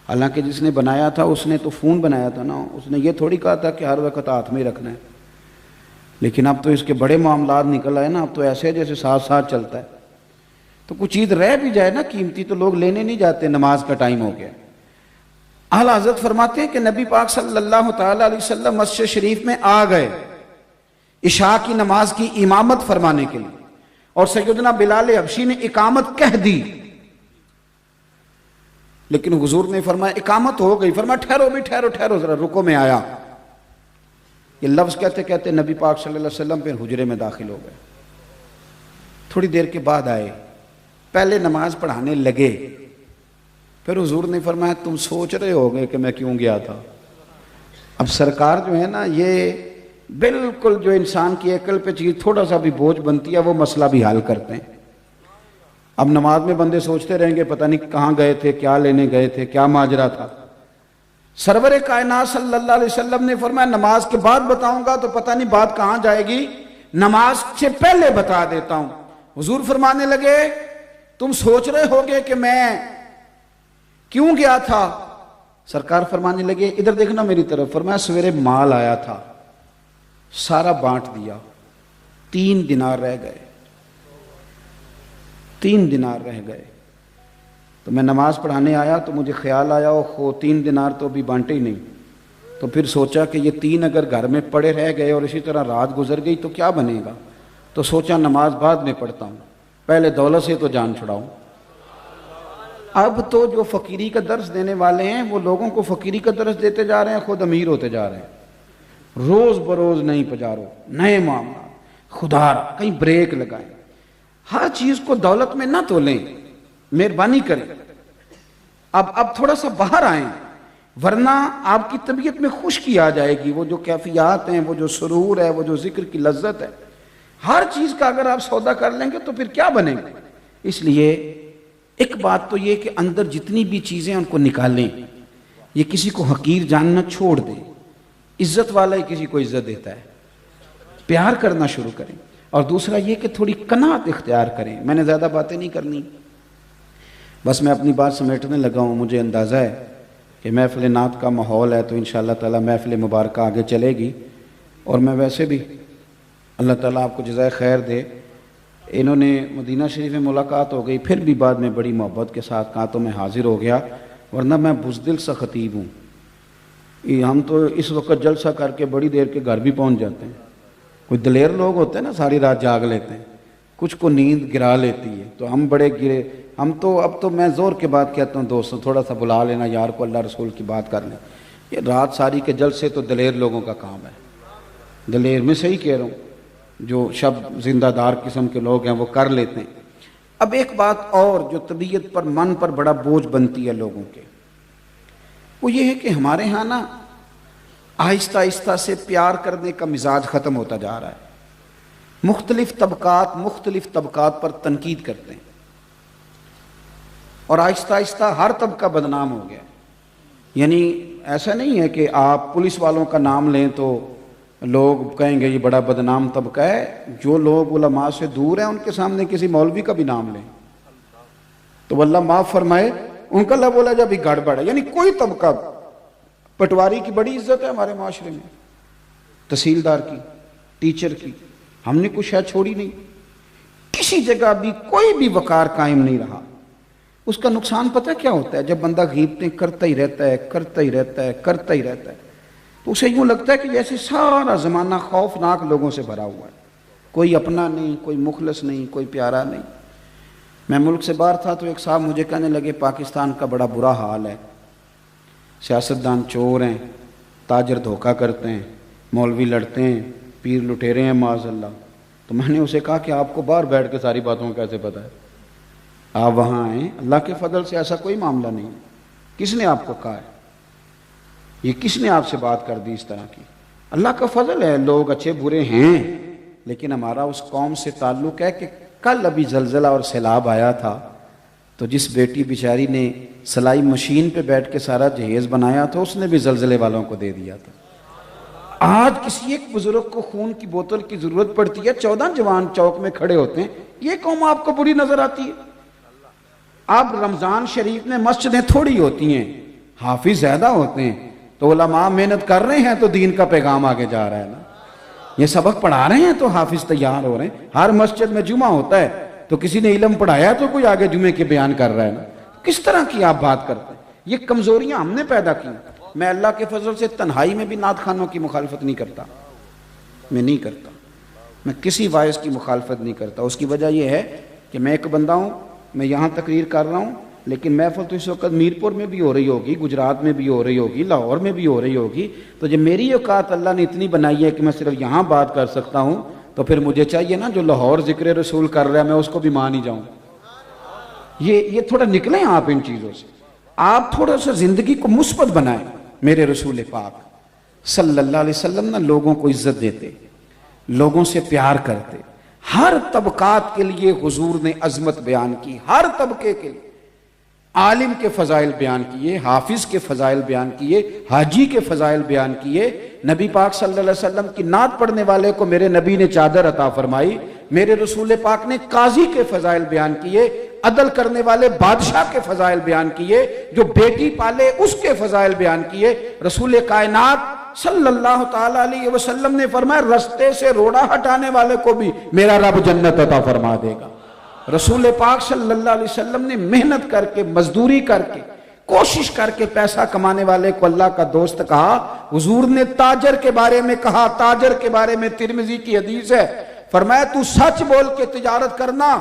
حالانکہ جس نے بنایا تھا اس نے تو فون بنایا تھا نا, اس نے یہ تھوڑی کہا تھا کہ ہر وقت ہاتھ میں رکھنا ہے. لیکن اب تو اس کے بڑے معاملات نکل آئے نا, اب تو ایسے جیسے ساتھ ساتھ چلتا ہے. تو کچھ چیز رہ بھی جائے نا قیمتی تو لوگ لینے نہیں جاتے, نماز کا ٹائم ہو گیا. اعلیٰ حضرت فرماتے ہیں کہ نبی پاک صلی اللہ تعالی علیہ وسلم مسجد شریف میں آ گئے عشاء کی نماز کی امامت فرمانے کے لیے, اور سیدنا بلال حبشی نے اقامت کہہ دی. لیکن حضور نے فرمایا اقامت ہو گئی, فرمایا ٹھہرو بھی, ٹھہرو ذرا, رکو میں آیا. یہ لفظ کہتے کہتے نبی پاک صلی اللہ علیہ وسلم پھر حجرے میں داخل ہو گئے. تھوڑی دیر کے بعد آئے, پہلے نماز پڑھانے لگے. پھر حضور نے فرمایا تم سوچ رہے ہوگے کہ میں کیوں گیا تھا. اب سرکار جو ہے نا, یہ بالکل جو انسان کی عقل پہ چیز تھوڑا سا بھی بوجھ بنتی ہے وہ مسئلہ بھی حل کرتے ہیں. اب نماز میں بندے سوچتے رہیں گے پتہ نہیں کہاں گئے تھے, کیا لینے گئے تھے, کیا ماجرا تھا. سرور کائنات صلی اللہ علیہ وسلم نے فرمایا نماز کے بعد بتاؤں گا تو پتہ نہیں بات کہاں جائے گی, نماز سے پہلے بتا دیتا ہوں. حضور فرمانے لگے تم سوچ رہے ہوگے کہ میں کیوں گیا تھا. سرکار فرمانے لگے ادھر دیکھنا میری طرف. فرمایا سویرے مال آیا تھا, سارا بانٹ دیا, 3 دینار رہ گئے. 3 دینار رہ گئے۔ تو میں نماز پڑھانے آیا تو مجھے خیال آیا 3 دینار تو ابھی بانٹے ہی نہیں۔ تو پھر سوچا کہ یہ 3 اگر گھر میں پڑے رہ گئے اور اسی طرح رات گزر گئی تو کیا بنے گا، تو سوچا نماز بعد میں پڑھتا ہوں، پہلے دولت سے تو جان چھڑاؤں۔ اب تو جو فقیری کا درس دینے والے ہیں وہ لوگوں کو فقیری کا درس دیتے جا رہے ہیں، خود امیر ہوتے جا رہے ہیں۔ روز بروز نئی پجارو، نئے معاملات، خدا را کہیں بریک لگائیں، ہر چیز کو دولت میں نہ تولیں، مہربانی کریں۔ اب تھوڑا سا باہر آئیں، ورنہ آپ کی طبیعت میں خشکی آ جائے گی۔ وہ جو کیفیات ہیں، وہ جو سرور ہے، وہ جو ذکر کی لذت ہے، ہر چیز کا اگر آپ سودا کر لیں گے تو پھر کیا بنے گا۔ اس لیے ایک بات تو یہ کہ اندر جتنی بھی چیزیں ان کو نکالیں، یہ کسی کو حقیر جاننا چھوڑ دیں، عزت والا ہی کسی کو عزت دیتا ہے، پیار کرنا شروع کریں۔ اور دوسرا یہ کہ تھوڑی قناعت اختیار کریں۔ میں نے زیادہ باتیں نہیں کرنی، بس میں اپنی بات سمیٹنے لگا ہوں۔ مجھے اندازہ ہے کہ محفل نعت کا ماحول ہے تو انشاءاللہ تعالی محفل مبارکہ آگے چلے گی، اور میں ویسے بھی اللہ تعالیٰ آپ کو جزائے خیر دے، انہوں نے مدینہ شریف میں ملاقات ہو گئی، پھر بھی بعد میں بڑی محبت کے ساتھ کہا تو میں حاضر ہو گیا، ورنہ میں بزدل سا خطیب ہوں۔ ہم تو اس وقت جلسہ کر کے بڑی دیر کے گھر بھی پہنچ جاتے ہیں۔ کوئی دلیر لوگ ہوتے ہیں نا، ساری رات جاگ لیتے ہیں، کچھ کو نیند گرا لیتی ہے، تو ہم بڑے گرے۔ اب تو میں زور کے بعد کہتا ہوں دوستوں تھوڑا سا بلا لینا یار کو، اللہ رسول کی بات کر لیں۔ یہ رات ساری کے جلسے تو دلیر لوگوں کا کام ہے، دلیر میں صحیح کہہ رہا ہوں، جو شب زندہ دار قسم کے لوگ ہیں وہ کر لیتے ہیں۔ اب ایک بات اور جو طبیعت پر، من پر بڑا بوجھ بنتی ہے لوگوں کے، وہ یہ ہے کہ ہمارے ہاں نا آہستہ آہستہ سے پیار کرنے کا مزاج ختم ہوتا جا رہا ہے۔ مختلف طبقات پر تنقید کرتے ہیں، اور آہستہ آہستہ ہر طبقہ بدنام ہو گیا۔ یعنی ایسا نہیں ہے کہ آپ پولیس والوں کا نام لیں تو لوگ کہیں گے یہ بڑا بدنام طبقہ ہے، جو لوگ علماء سے دور ہیں ان کے سامنے کسی مولوی کا بھی نام لیں تو اللہ معاف فرمائے ان کا اللہ بولا جب گڑبڑ ہے۔ یعنی کوئی طبقہ، پٹواری کی بڑی عزت ہے ہمارے معاشرے میں، تحصیلدار کی، ٹیچر کی، ہم نے کچھ شاید چھوڑی نہیں، کسی جگہ بھی کوئی بھی وقار قائم نہیں رہا۔ اس کا نقصان پتہ کیا ہوتا ہے؟ جب بندہ غیبتیں کرتا ہی رہتا ہے تو اسے یوں لگتا ہے کہ جیسے سارا زمانہ خوفناک لوگوں سے بھرا ہوا ہے، کوئی اپنا نہیں، کوئی مخلص نہیں، کوئی پیارا نہیں۔ میں ملک سے باہر تھا تو ایک صاحب مجھے کہنے لگے پاکستان کا بڑا برا حال ہے، سیاستدان چور ہیں، تاجر دھوکہ کرتے ہیں، مولوی لڑتے ہیں، پیر لٹیرے ہیں معاذ اللہ۔ تو میں نے اسے کہا کہ آپ کو باہر بیٹھ کے ساری باتوں کا کیسے پتہ ہے؟ آپ وہاں آئیں، اللہ کے فضل سے ایسا کوئی معاملہ نہیں ہے۔ کس نے آپ کو کہا ہے؟ یہ کس نے آپ سے بات کر دی اس طرح کی؟ اللہ کا فضل ہے، لوگ اچھے برے ہیں، لیکن ہمارا اس قوم سے تعلق ہے کہ کل ابھی زلزلہ اور سیلاب آیا تھا تو جس بیٹی بیچاری نے سلائی مشین پہ بیٹھ کے سارا جہیز بنایا تھا اس نے بھی زلزلے والوں کو دے دیا تھا۔ آج کسی ایک بزرگ کو خون کی بوتل کی ضرورت پڑتی ہے، 14 جوان چوک میں کھڑے ہوتے ہیں، یہ قوم آپ کو بری نظر آتی ہے؟ اب رمضان شریف میں مسجدیں تھوڑی ہوتی ہیں، حافظ زیادہ ہوتے ہیں، تو علماء محنت کر رہے ہیں تو دین کا پیغام آگے جا رہا ہے نا۔ یہ سبق پڑھا رہے ہیں تو حافظ تیار ہو رہے ہیں۔ ہر مسجد میں جمعہ ہوتا ہے تو کسی نے علم پڑھایا تو کوئی آگے جمعے کے بیان کر رہا ہے نا۔ کس طرح کی آپ بات کرتے ہیں؟ یہ کمزوریاں ہم نے پیدا کی۔ میں اللہ کے فضل سے تنہائی میں بھی نعت خوانوں کی مخالفت نہیں کرتا، میں کسی وائس کی مخالفت نہیں کرتا۔ اس کی وجہ یہ ہے کہ میں ایک بندہ ہوں، میں یہاں تقریر کر رہا ہوں، لیکن محفل تو اس وقت میرپور میں بھی ہو رہی ہوگی، گجرات میں بھی ہو رہی ہوگی، لاہور میں بھی ہو رہی ہوگی، تو جب میری اوقات اللہ نے اتنی بنائی ہے کہ میں صرف یہاں بات کر سکتا ہوں تو پھر مجھے چاہیے نا جو لاہور ذکر رسول کر رہا ہے میں اس کو بھی مان ہی جاؤں۔ یہ تھوڑا نکلیں آپ ان چیزوں سے، آپ تھوڑا سا زندگی کو مثبت بنائیں۔ میرے رسول پاک صلی اللہ علیہ وسلم نا لوگوں کو عزت دیتے، لوگوں سے پیار کرتے، ہر طبقات کے لیے حضور نے عظمت بیان کی، ہر طبقے کے لیے عالم کے فضائل بیان کیے، حافظ کے فضائل بیان کیے، حاجی کے فضائل بیان کیے۔ نبی پاک صلی اللہ علیہ وسلم کی نعت پڑھنے والے کو میرے نبی نے چادر عطا فرمائی، میرے رسول پاک نے قاضی کے فضائل بیان کیے، عدل کرنے والے بادشاہ کے فضائل بیان کیے، جو بیٹی پالے اس کے فضائل بیان کیے۔ رسول کائنات صلی اللہ تعالی علیہ وسلم نے فرمایا رستے سے روڑا ہٹانے والے کو بھی میرا رب جنت عطا فرما دے گا۔ رسول پاک صلی اللہ علیہ وسلم نے محنت کر کے، مزدوری کر کے، کوشش کر کے پیسہ کمانے والے کو اللہ کا دوست کہا۔ حضور نے تاجر کے بارے میں کہا، تاجر کے بارے میں ترمذی کی حدیث ہے، فرمایا تو سچ بول کے تجارت کرنا،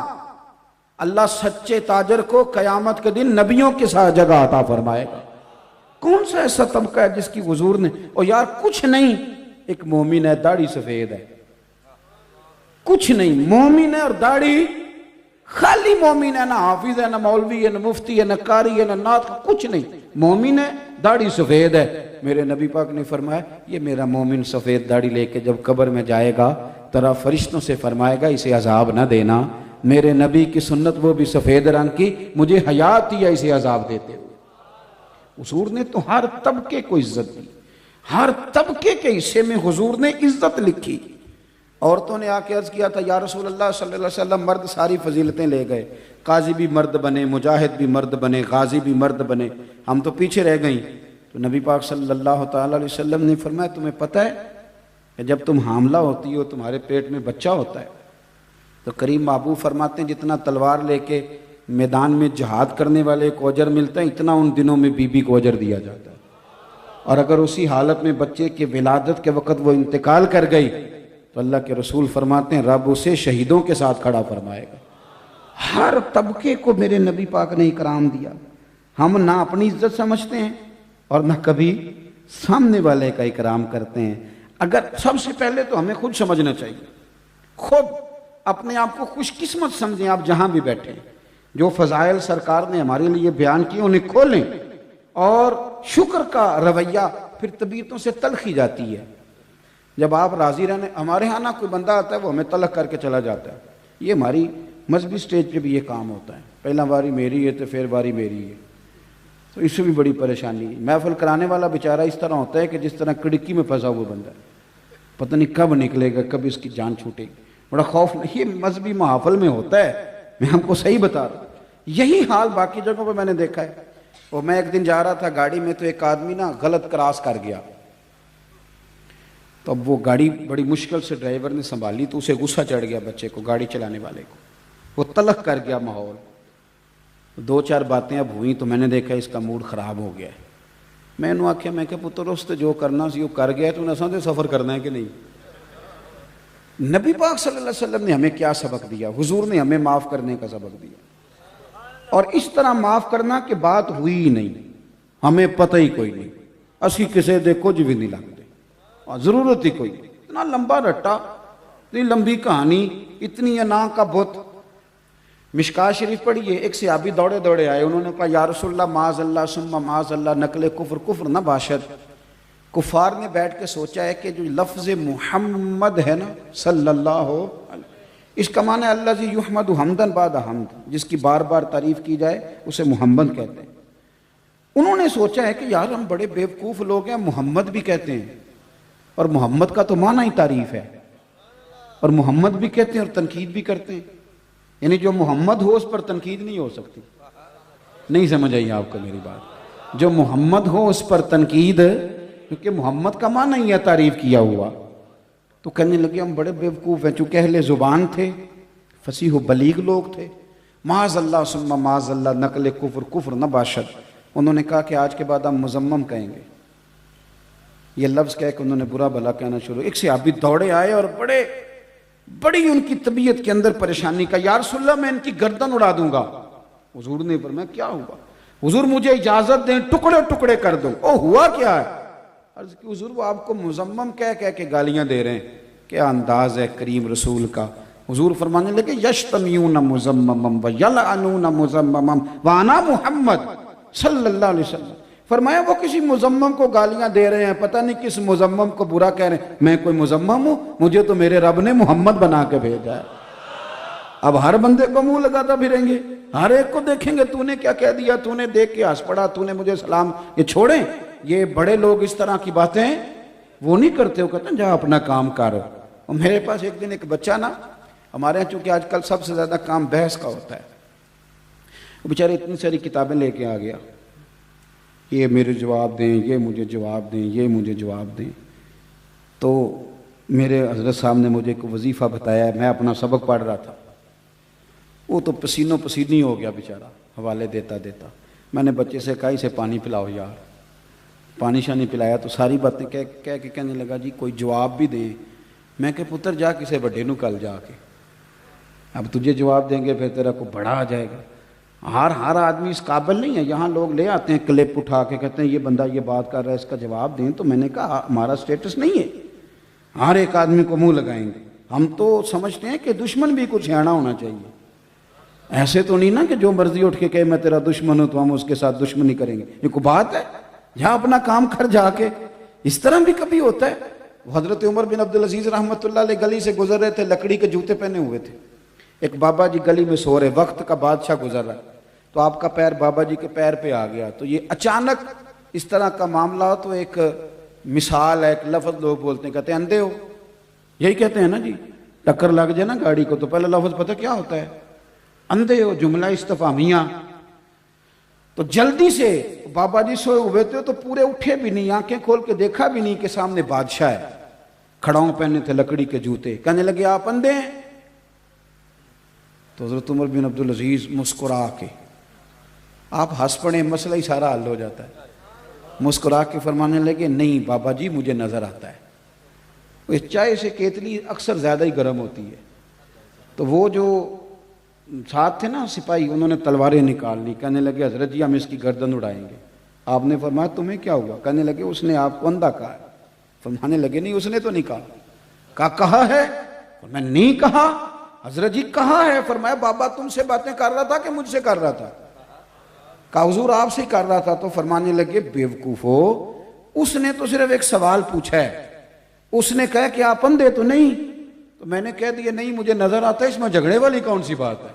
اللہ سچے تاجر کو قیامت کے دن نبیوں کے ساتھ جگہ عطا فرمائے گا۔ کون سا ایسا طبقہ ہے جس کی حضور نے، اور یار کچھ نہیں، ایک مومن ہے، داڑھی سفید ہے، کچھ نہیں، مومن ہے اور داڑھی، خالی مومن ہے، نہ حافظ ہے، نہ مولوی ہے، نہ مفتی ہے، نہ قاری ہے، نہ نعت، کچھ نہیں، مومن ہے، داڑھی سفید ہے۔ میرے نبی پاک نے فرمایا یہ میرا مومن سفید داڑھی لے کے جب قبر میں جائے گا ترا فرشتوں سے فرمائے گا اسے عذاب نہ دینا، میرے نبی کی سنت وہ بھی سفید رنگ کی، مجھے حیات دیا اسے عذاب دیتے ہوئے۔ حضور نے تو ہر طبقے کو عزت دی، ہر طبقے کے حصے میں حضور نے عزت لکھی۔ عورتوں نے آ کے عرض کیا تھا یا رسول اللہ صلی اللہ علیہ وسلم، مرد ساری فضیلتیں لے گئے، قاضی بھی مرد بنے، مجاہد بھی مرد بنے، غازی بھی مرد بنے، ہم تو پیچھے رہ گئیں۔ تو نبی پاک صلی اللہ تعالیٰ علیہ وسلم نے فرمایا تمہیں پتہ ہے کہ جب تم حاملہ ہوتی ہو تمہارے پیٹ میں بچہ ہوتا ہے تو کریم محبوب فرماتے ہیں جتنا تلوار لے کے میدان میں جہاد کرنے والے کو اجر ملتا ہے اتنا ان دنوں میں بی بی کو اجر دیا جاتا ہے، اور اگر اسی حالت میں بچے کے ولادت کے وقت وہ انتقال کر گئی تو اللہ کے رسول فرماتے ہیں رب اسے شہیدوں کے ساتھ کھڑا فرمائے گا۔ ہر طبقے کو میرے نبی پاک نے اکرام دیا۔ ہم نہ اپنی عزت سمجھتے ہیں اور نہ کبھی سامنے والے کا اکرام کرتے ہیں۔ اگر سب سے پہلے تو ہمیں خود سمجھنا چاہیے، خود اپنے آپ کو خوش قسمت سمجھیں، آپ جہاں بھی بیٹھیں، جو فضائل سرکار نے ہمارے لیے بیان کیے انہیں کھولیں، اور شکر کا رویہ، پھر طبیعتوں سے تلخی جاتی ہے۔ جب آپ راضی رہنے، ہمارے ہاں نہ کوئی بندہ آتا ہے وہ ہمیں تلخ کر کے چلا جاتا ہے، یہ ہماری مذہبی سٹیج پہ بھی یہ کام ہوتا ہے، پہلا باری میری ہے تو پھر باری میری ہے، تو اس سے بھی بڑی پریشانی ہے۔ محفل کرانے والا بیچارہ اس طرح ہوتا ہے کہ جس طرح کڑکی میں پھنسا ہوا بندہ ہے، پتہ نہیں کب نکلے گا، کب اس کی جان چھوٹے گی، بڑا خوف۔ یہ مذہبی محافل میں ہوتا ہے، میں ہم کو صحیح بتا رہا ہوں۔ یہی حال باقی جگہوں پہ میں نے دیکھا ہے۔ اور میں ایک دن جا رہا تھا گاڑی میں تو ایک آدمی نا غلط کراس کر گیا، تو اب وہ گاڑی بڑی مشکل سے ڈرائیور نے سنبھالی تو اسے غصہ چڑھ گیا، بچے کو، گاڑی چلانے والے کو، وہ تلخ کر گیا ماحول۔ دو چار باتیں اب ہوئیں تو میں نے دیکھا اس کا موڈ خراب ہو گیا ہے۔ میں نے آخیا میں کہ پتر اس تو جو کرنا سی وہ کر گیا، تو نساں تے سفر کرنا ہے کہ نہیں؟ نبی پاک صلی اللہ علیہ وسلم نے ہمیں کیا سبق دیا؟ حضور نے ہمیں معاف کرنے کا سبق دیا، اور اس طرح معاف کرنا کہ بات ہوئی ہی نہیں، ہمیں پتہ ہی کوئی نہیں، اسی کسے دے کچھ بھی نہیں لگتے، اور ضرورت ہی کوئی نہیں۔ اتنا لمبا رٹا، اتنی لمبی کہانی، اتنی انا کا بت۔ مشکاہ شریف پڑھیے، ایک صحابی دوڑے دوڑے آئے، انہوں نے کہا یا رسول اللہ معاذ اللہ ثم معاذ اللہ، نقل کفر، کفر نہ باشد۔ کفار نے بیٹھ کے سوچا ہے کہ جو لفظ محمد ہے نا صلی اللہ علیہ، اس کا معنی اللہ زی یحمد حمدن بعد حمد، جس کی بار بار تعریف کی جائے اسے محمد کہتے ہیں۔ انہوں نے سوچا ہے کہ یار ہم بڑے بیوقوف لوگ ہیں، محمد بھی کہتے ہیں، اور محمد کا تو معنی ہی تعریف ہے، اور محمد بھی کہتے ہیں اور تنقید بھی کرتے ہیں، یعنی جو محمد ہو اس پر تنقید نہیں ہو سکتی۔ نہیں سمجھ آئی آپ کو میری بات؟ جو محمد ہو اس پر تنقید، کیونکہ محمد کا معنی ہی ہے تعریف کیا ہوا۔ تو کہنے لگے ہم بڑے بیوقوف ہیں، چونکہ اہل زبان تھے، فصیح و بلیغ لوگ تھے، معاذ اللہ ثم معاذ اللہ، نقل کفر، کفر نہ باشد۔ انہوں نے کہا کہ آج کے بعد ہم مزمم کہیں گے، یہ لفظ کہہ کہ انہوں نے برا بھلا کہنا شروع۔ ایک صحابی دوڑے آئے اور بڑی ان کی طبیعت کے اندر پریشانی کا، یا رسول اللہ میں ان کی گردن اڑا دوں گا۔ حضور نے فرمایا کیا ہوا؟ حضور مجھے اجازت دیں ٹکڑے ٹکڑے کر دوں۔ او ہوا کیا ہے؟ عرض کی حضور وہ آپ کو مزمم کہہ کے گالیاں دے رہے ہیں۔ کیا انداز ہے کریم رسول کا۔ حضور فرمانے لگے یشتمیون مزممم ویلعنون مزممم وانا محمد صلی اللہ علیہ وسلم۔ فرمایا وہ کسی مزمم کو گالیاں دے رہے ہیں، پتہ نہیں کس مزمم کو برا کہہ رہے ہیں، میں کوئی مزمم ہوں؟ مجھے تو میرے رب نے محمد بنا کے بھیجا ہے۔ اب ہر بندے کو منہ لگاتا پھریں گے، ہر ایک کو دیکھیں گے تو نے کیا کہہ دیا، تو نے دیکھ کے ہنس پڑا، تو نے مجھے سلام۔ یہ چھوڑیں، یہ بڑے لوگ اس طرح کی باتیں وہ نہیں کرتے، وہ کہتے ہیں جا اپنا کام کر۔ اور میرے پاس ایک دن ایک بچہ نا، ہمارے یہاں چونکہ آج کل سب سے زیادہ کام بحث کا ہوتا ہے، وہ بیچارے اتنی ساری کتابیں لے کے آ گیا، یہ میرے جواب دیں، یہ مجھے جواب دیں، یہ مجھے جواب دیں۔ تو میرے حضرت صاحب نے مجھے ایک وظیفہ بتایا ہے، میں اپنا سبق پڑھ رہا تھا، وہ تو پسینوں پسینی ہو گیا بیچارہ حوالے دیتا دیتا. میں نے بچے سے کہا اسے پانی پلاؤ یار. پانی شانی پلایا تو ساری باتیں کہہ کے کہنے لگا جی کوئی جواب بھی دیں. میں کہ پتر جا کسے بڑے نو کل جا کے, اب تجھے جواب دیں گے پھر تیرا کو بڑا آ جائے گا. ہر آدمی اس قابل نہیں ہے. یہاں لوگ لے آتے ہیں کلپ اٹھا کے کہتے ہیں یہ بندہ یہ بات کر رہا ہے اس کا جواب دیں. تو میں نے کہا ہمارا سٹیٹس نہیں ہے ہر ایک آدمی کو منہ لگائیں گے. ہم تو سمجھتے ہیں کہ دشمن بھی کچھ سیانا ہونا چاہیے. ایسے تو نہیں نا کہ جو مرضی اٹھ کے کہے میں تیرا دشمن ہوں تو ہم اس کے ساتھ دشمنی کریں گے. یہ کوئی بات ہے؟ جہاں اپنا کام کر جا کے. اس طرح بھی کبھی ہوتا ہے. حضرت عمر بن عبدالعزیز رحمۃ اللہ علیہ گلی سے گزر رہے تھے, لکڑی کے جوتے پہنے ہوئے تھے. ایک بابا جی گلی میں سو رہے, وقت کا بادشاہ گزر رہا تو آپ کا پیر بابا جی کے پیر پہ آ گیا. تو یہ اچانک اس طرح کا معاملہ ہو تو ایک مثال ہے, ایک لفظ لوگ بولتے ہیں, کہتے ہیں اندھے ہو. یہی کہتے ہیں نا جی, ٹکر لگ جائے نا گاڑی کو تو پہلا لفظ پتہ کیا ہوتا ہے؟ اندھے ہو. جملہ استفہامیہ. تو جلدی سے بابا جی سوئے ہوئے تھے تو پورے اٹھے بھی نہیں, آنکھیں کھول کے دیکھا بھی نہیں کہ سامنے بادشاہ ہے. کھڑاؤں پہنے تھے لکڑی کے جوتے. کہنے لگے آپ اندھے ہیں؟ تو حضرت عمر بن عبدالعزیز مسکرا کے, آپ ہنس پڑے مسئلہ ہی سارا حل ہو جاتا ہے. مسکرا کے فرمانے لگے نہیں بابا جی مجھے نظر آتا ہے. اس چائے سے کیتلی اکثر زیادہ ہی گرم ہوتی ہے. تو وہ جو ساتھ تھے نا سپاہی, انہوں نے تلواریں نکال لی. کہنے لگے حضرت جی ہم اس کی گردن اڑائیں گے. آپ نے فرمایا تمہیں کیا ہوا؟ کہنے لگے اس نے آپ کو اندھا کہا ہے. فرمانے لگے نہیں اس نے تو نہیں کہا. کہا ہے؟ میں نہیں کہا. حضرت جی کہا ہے. فرمایا بابا تم سے باتیں کر رہا تھا کہ مجھ سے کر رہا تھا؟ کہا حضور آپ سے کر رہا تھا. تو فرمانے لگے بیوقوفو, اس نے تو صرف ایک سوال پوچھا ہے. اس نے کہا کہ آپ اندھے تو نہیں. تو میں نے کہہ دیا نہیں مجھے نظر آتا ہے. اس میں جھگڑے والی کون سی بات ہے؟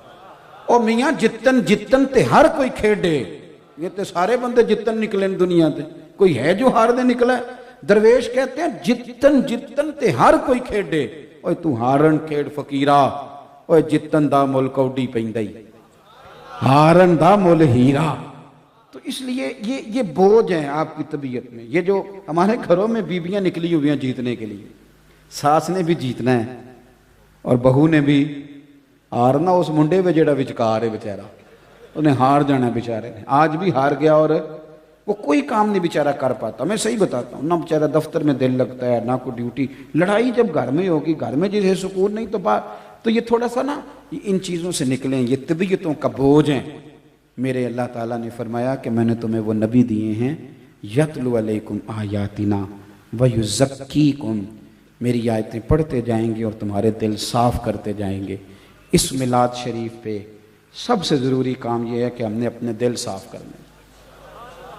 اور میاں جتن تے ہر کوئی کھیڑے. یہ تے سارے بندے جتن نکلے دنیا تے, کوئی ہے جو ہار دے نکلا ہے؟ درویش کہتے ہیں جتن تے ہر کوئی کھیڑے. اوے تو ہارن کھیڑ فقیرا, اوے جتن دا مل کوڈی پیندائی, ہارن دا مل ہیرا. تو اس لیے یہ بوجھ ہیں آپ کی طبیعت میں. یہ جو ہمارے گھروں میں بیویاں نکلی ہوئی ہیں جیتنے کے لیے, ساس نے بھی جیتنا ہے اور بہو نے بھی ہارنا. اس منڈے پہ جڑا وچکار ہے بیچارہ, انہیں ہار جانا بیچارے نے. آج بھی ہار گیا اور وہ کوئی کام نہیں بیچارہ کر پاتا. میں صحیح بتاتا ہوں, نہ بیچارہ دفتر میں دل لگتا ہے نہ کوئی ڈیوٹی. لڑائی جب گھر میں ہوگی, گھر میں جسے سکون نہیں تو تو یہ تھوڑا سا نا ان چیزوں سے نکلیں. یہ طبیعتوں کا بوجھ ہیں. میرے اللہ تعالیٰ نے فرمایا کہ میں نے تمہیں وہ نبی دیے ہیں یتلو علیکم آیاتنا ویزکیکم, میری آیتیں پڑھتے جائیں گے اور تمہارے دل صاف کرتے جائیں گے. اس میلاد شریف پہ سب سے ضروری کام یہ ہے کہ ہم نے اپنے دل صاف کرنے.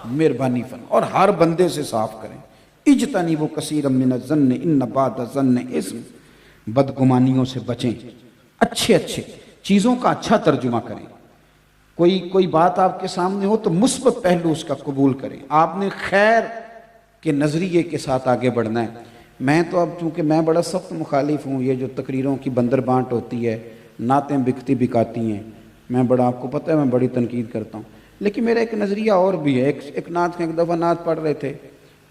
مہربانی فرما اور ہر بندے سے صاف کریں. اجتنبوا کثیرا من الظن ان بعض الظن اثم, بدگمانیوں سے بچیں. اچھے چیزوں کا اچھا ترجمہ کریں. کوئی بات آپ کے سامنے ہو تو مثبت پہلو اس کا قبول کریں. آپ نے خیر کے نظریے کے ساتھ آگے بڑھنا ہے. میں تو اب چونکہ میں بڑا سخت مخالف ہوں یہ جو تقریروں کی بندر بانٹ ہوتی ہے, نعتیں بکتی بکاتی ہیں, میں بڑا, آپ کو پتہ ہے میں بڑی تنقید کرتا ہوں. لیکن میرا ایک نظریہ اور بھی ہے. ایک نعت میں ایک دفعہ نعت پڑھ رہے تھے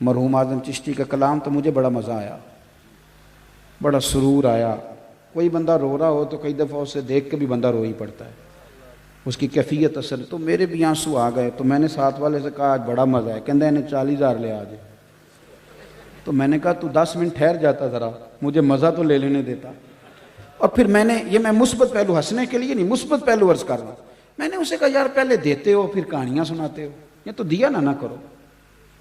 مرحوم اعظم چشتی کا کلام, تو مجھے بڑا مزہ آیا, بڑا سرور آیا. کوئی بندہ رو رہا ہو تو کئی دفعہ اسے دیکھ کے بھی بندہ رو ہی پڑتا ہے, اس کی کیفیت اثر. تو میرے بھی آنسو آ گئے. تو میں نے ساتھ والے سے کہا آج بڑا مزہ ہے. کہندہ انہیں 40,000 لے آج. تو میں نے کہا تو 10 منٹ ٹھہر جاتا ذرا, مجھے مزہ تو لے لینے دیتا. اور پھر میں مثبت پہلو, ہنسنے کے لیے نہیں, مثبت پہلو عرض کر رہا ہوں. میں نے اسے کہا یار پہلے دیتے ہو پھر کہانیاں سناتے ہو, یا تو دیا نہ کرو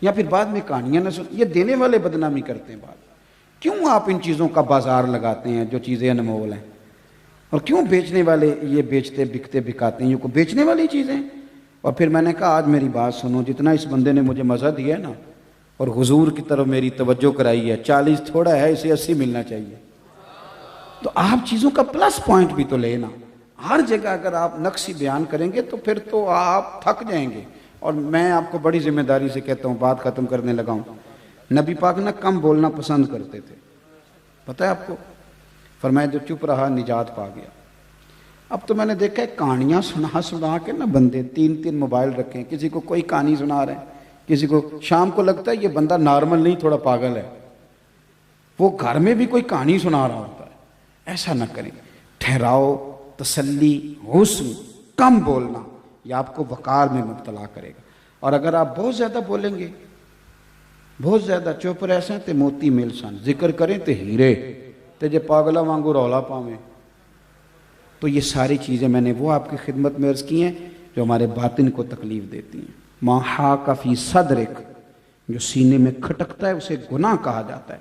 یا پھر بعد میں کہانیاں نہ سن. یہ دینے والے بدنامی کرتے ہیں. بعد کیوں آپ ان چیزوں کا بازار لگاتے ہیں جو چیزیں انمول ہیں, اور کیوں بیچنے والے یہ بیچتے بکتے بکاتے ہیں, یہ کو بیچنے والی چیزیں. اور پھر میں نے کہا آج میری بات سنو, جتنا اس بندے نے مجھے مزہ دیا ہے نا اور حضور کی طرف میری توجہ کرائی ہے, 40 تھوڑا ہے, اسے 80 ملنا چاہیے. تو آپ چیزوں کا پلس پوائنٹ بھی تو لینا. ہر جگہ اگر آپ نقصی بیان کریں گے تو پھر تو آپ تھک جائیں گے. اور میں آپ کو بڑی ذمہ داری سے کہتا ہوں, بات ختم کرنے لگا ہوں, نبی پاک نہ کم بولنا پسند کرتے تھے. پتہ ہے آپ کو, فرمایا جو چپ رہا نجات پا گیا. اب تو میں نے دیکھا ہے کہانیاں سنا کے نا بندے 3 موبائل رکھیں, کسی کو کوئی کہانی سنا رہے ہیں, کسی کو شام کو لگتا ہے یہ بندہ نارمل نہیں تھوڑا پاگل ہے, وہ گھر میں بھی کوئی کہانی سنا رہا ہوتا ہے. ایسا نہ کریں, ٹھہراؤ, تسلی، حسن، کم بولنا، یہ آپ کو وقار میں مبتلا کرے گا۔ اور اگر آپ بہت زیادہ بولیں گے، بہت زیادہ چپ رہ سیں تے موتی مل سن، ذکر کریں تے ہیرے، تے جے پاگلا وانگو رولا پاویں۔ تو یہ ساری چیزیں میں نے وہ آپ کی خدمت میں عرض کی ہیں جو ہمارے باطن کو تکلیف دیتی ہیں۔ ما حاک فی صدرک، جو سینے میں کھٹکتا ہے اسے گناہ کہا جاتا ہے۔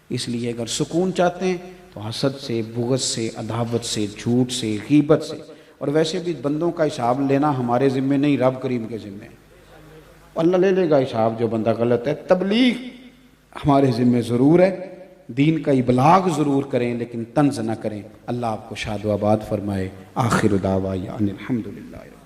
اس لیے اگر سکون چاہتے ہیں تو حسد سے، بغض سے، عداوت سے، جھوٹ سے، غیبت سے، اور ویسے بھی بندوں کا حساب لینا ہمارے ذمہ نہیں، رب کریم کے ذمہ ہے، اللہ لے لے گا حساب جو بندہ غلط ہے۔ تبلیغ ہمارے ذمہ ضرور ہے، دین کا ابلاغ ضرور کریں لیکن طنز نہ کریں۔ اللہ آپ کو شاد و آباد فرمائے۔ آخر دعوانا ان الحمدللہ۔